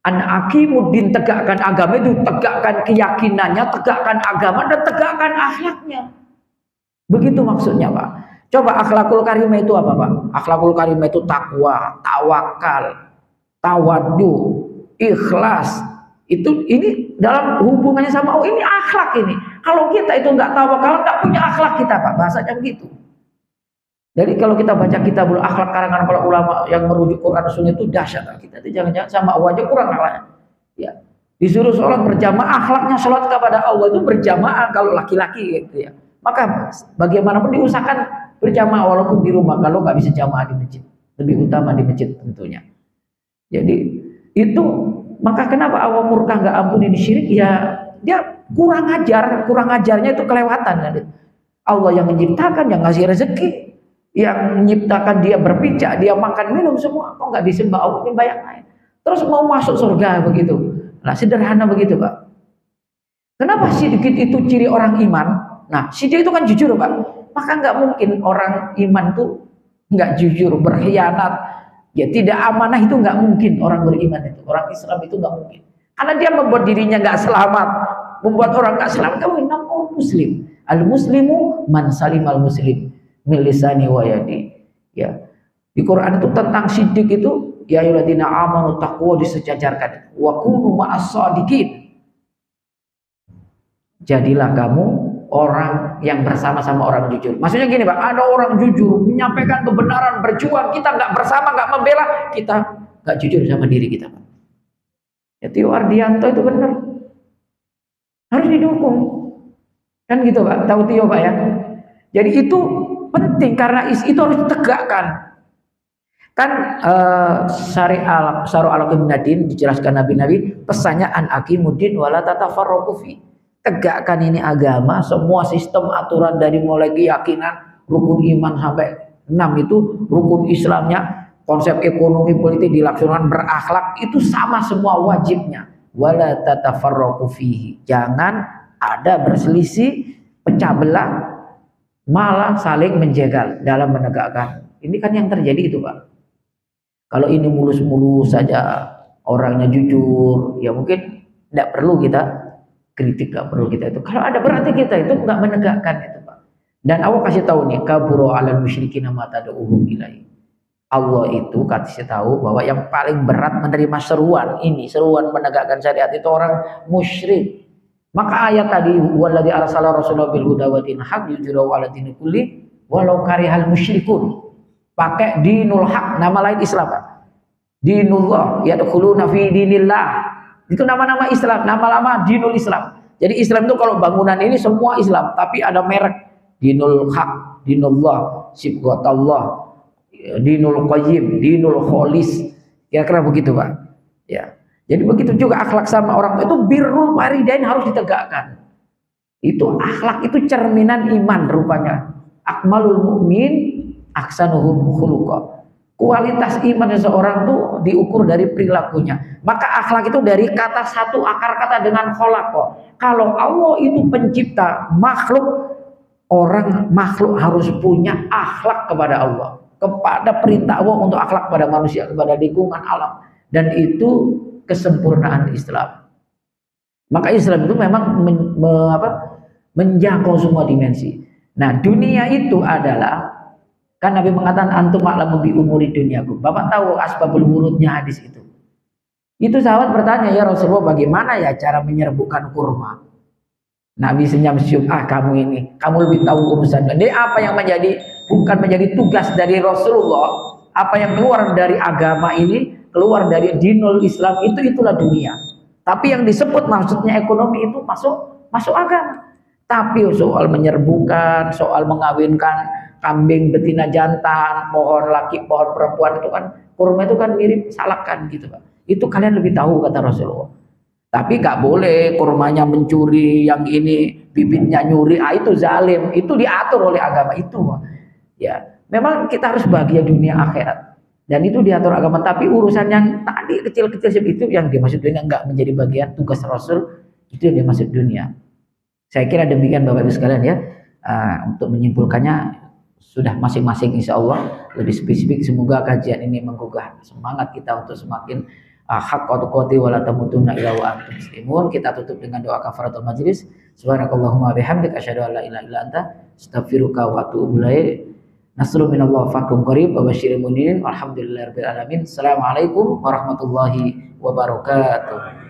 An-aqimuddin, tegakkan agama itu, tegakkan keyakinannya, tegakkan agama dan tegakkan akhlaknya. Begitu maksudnya, Pak. Coba akhlakul karimah itu apa, Pak? Akhlakul karimah itu takwa, tawakal, tawadu, ikhlas. Ini dalam hubungannya sama Allah, ini akhlak ini. Kalau kita itu nggak tawakal, nggak punya akhlak kita, Pak. Bahasanya begitu. Jadi kalau kita baca kitabul akhlak karangan para ulama yang merujuk Quran Sunnah itu dahsyat. Kita itu jangan-jangan sama Allah aja kurang akhlaknya. Ya. Disuruh sholat berjamaah, akhlaknya sholat kepada Allah itu berjamaah kalau laki-laki gitu ya. Maka bagaimanapun diusahakan berjamaah walaupun di rumah, kalau nggak bisa jamaah di masjid. Lebih utama di masjid tentunya. Jadi itu maka kenapa Allah murka nggak ampuni di syirik? Ya dia kurang ajarnya itu kelewatan. Allah yang menciptakan, yang ngasih rezeki, yang menciptakan dia berpijak, dia makan minum semua, kok nggak disembah Allah, nyembah yang lain. Terus mau masuk surga begitu. Nah sederhana begitu, Pak. Kenapa sedikit itu ciri orang iman? Nah sidik itu kan jujur, Pak. Maka nggak mungkin orang iman tuh nggak jujur, berkhianat, ya tidak amanah, itu nggak mungkin orang beriman itu. Orang Islam itu nggak mungkin. Karena dia membuat dirinya nggak selamat, membuat orang nggak selamat. Kamu namanya muslim. Al muslimu man salimal muslim min lisani wa yadi. Ya. Di Quran itu tentang sidik itu, ya ayyuhalladzina amanu taqwa disejajarkan. Wa kunu ma'as shadiqin. Jadilah kamu orang yang bersama-sama orang jujur. Maksudnya gini, Pak, ada orang jujur menyampaikan kebenaran, berjuang, kita nggak bersama, nggak membela, kita nggak jujur sama diri kita, Pak. Ya Tio Ardianto itu benar, harus didukung, kan gitu, Pak. Tahu Tio, Pak, ya. Jadi itu penting karena itu harus ditegakkan. Kan syari'al Ibn Nadin dijelaskan Nabi pesannya an aqimuddin wala tatafarraqu fi. Tegakkan ini agama, semua sistem aturan dari mulai keyakinan, rukun iman sampai 6 itu rukun Islamnya, konsep ekonomi politik dilaksanakan, berakhlak itu sama semua wajibnya. Wala tatafarraqu fihi. Jangan ada berselisih, pecah belah, malah saling menjegal dalam menegakkan. Ini kan yang terjadi itu, Pak. Kalau ini mulus-mulus saja, orangnya jujur, ya mungkin tidak perlu kita kritik, nggak perlu kita itu. Kalau ada berarti kita itu nggak menegakkan itu, Pak. Dan Allah kasih tahu nih, kaburu alal musyrikin ma tad'uhum ilaihi. Allah itu kasih tahu bahwa yang paling berat menerima seruan ini, seruan menegakkan syariat itu orang musyrik. Maka ayat tadi waladzi arsala rasulahu bil huda wa dinil haq yuzhirahu 'ala dini kulli walau karihal musyrikun. Pakai dinul haq, nama lain Islam, Pak. Dinullah yadkhuluna fi dinillah. Itu nama-nama Islam, nama-nama dinul Islam. Jadi Islam itu kalau bangunan ini semua Islam, tapi ada merek dinul haq, dinullah, sibghatullah, dinul qayyim, dinul kholis. Kira-kira begitu, Pak. Ya. Jadi begitu juga akhlak sama orang tua itu birrul walidain harus ditegakkan. Itu akhlak itu cerminan iman rupanya. Akmalul mukmin aksanuhum khuluqa. Kualitas iman seseorang tuh diukur dari perilakunya. Maka akhlak itu dari kata satu akar kata dengan khalaqa. Kalau Allah itu pencipta makhluk, orang makhluk harus punya akhlak kepada Allah, kepada perintah Allah untuk akhlak pada manusia, kepada lingkungan alam. Dan itu kesempurnaan Islam. Maka Islam itu memang menjangkau semua dimensi. Nah, dunia itu adalah, kan Nabi mengatakan antum a'lamu bi umuri dunyakum. Bapak tahu asbabul wurudnya hadis itu. Itu sahabat bertanya, ya Rasulullah, bagaimana ya cara menyerbukan kurma? Nabi senyum-senyum, kamu ini, kamu lebih tahu urusan. Jadi apa yang bukan menjadi tugas dari Rasulullah, apa yang keluar dari agama ini, keluar dari dinul Islam itulah dunia. Tapi yang disebut maksudnya ekonomi itu masuk agama. Tapi soal menyerbukan, soal mengawinkan kambing betina jantan, pohon laki, pohon perempuan itu kan, kurma itu kan mirip salakan gitu, Pak. Itu kalian lebih tahu kata Rasulullah. Tapi nggak boleh kurmanya mencuri, yang ini bibitnya nyuri, itu zalim, itu diatur oleh agama itu. Ya, memang kita harus bahagia dunia akhirat. Dan itu diatur agama, tapi urusan yang tadi kecil-kecil itu yang dimaksud dunia nggak menjadi bagian tugas Rasul, itu yang dimaksud dunia. Saya kira demikian Bapak Ibu sekalian ya. Untuk menyimpulkannya sudah masing-masing insya Allah lebih spesifik. Semoga kajian ini menggugah semangat kita untuk semakin haqqa tuqati wa la tamutunna illa wa antum muslimun. Kita tutup dengan doa kafaratul majlis. Subhanakallahumma bihamdika asyhadu an la ilaha illa anta astaghfiruka wa atubu ilaik. Nasrun minallah fakum qarib wa basyiril mu'minin. Alhamdulillahirabbil alamin. Assalamualaikum warahmatullahi wabarakatuh.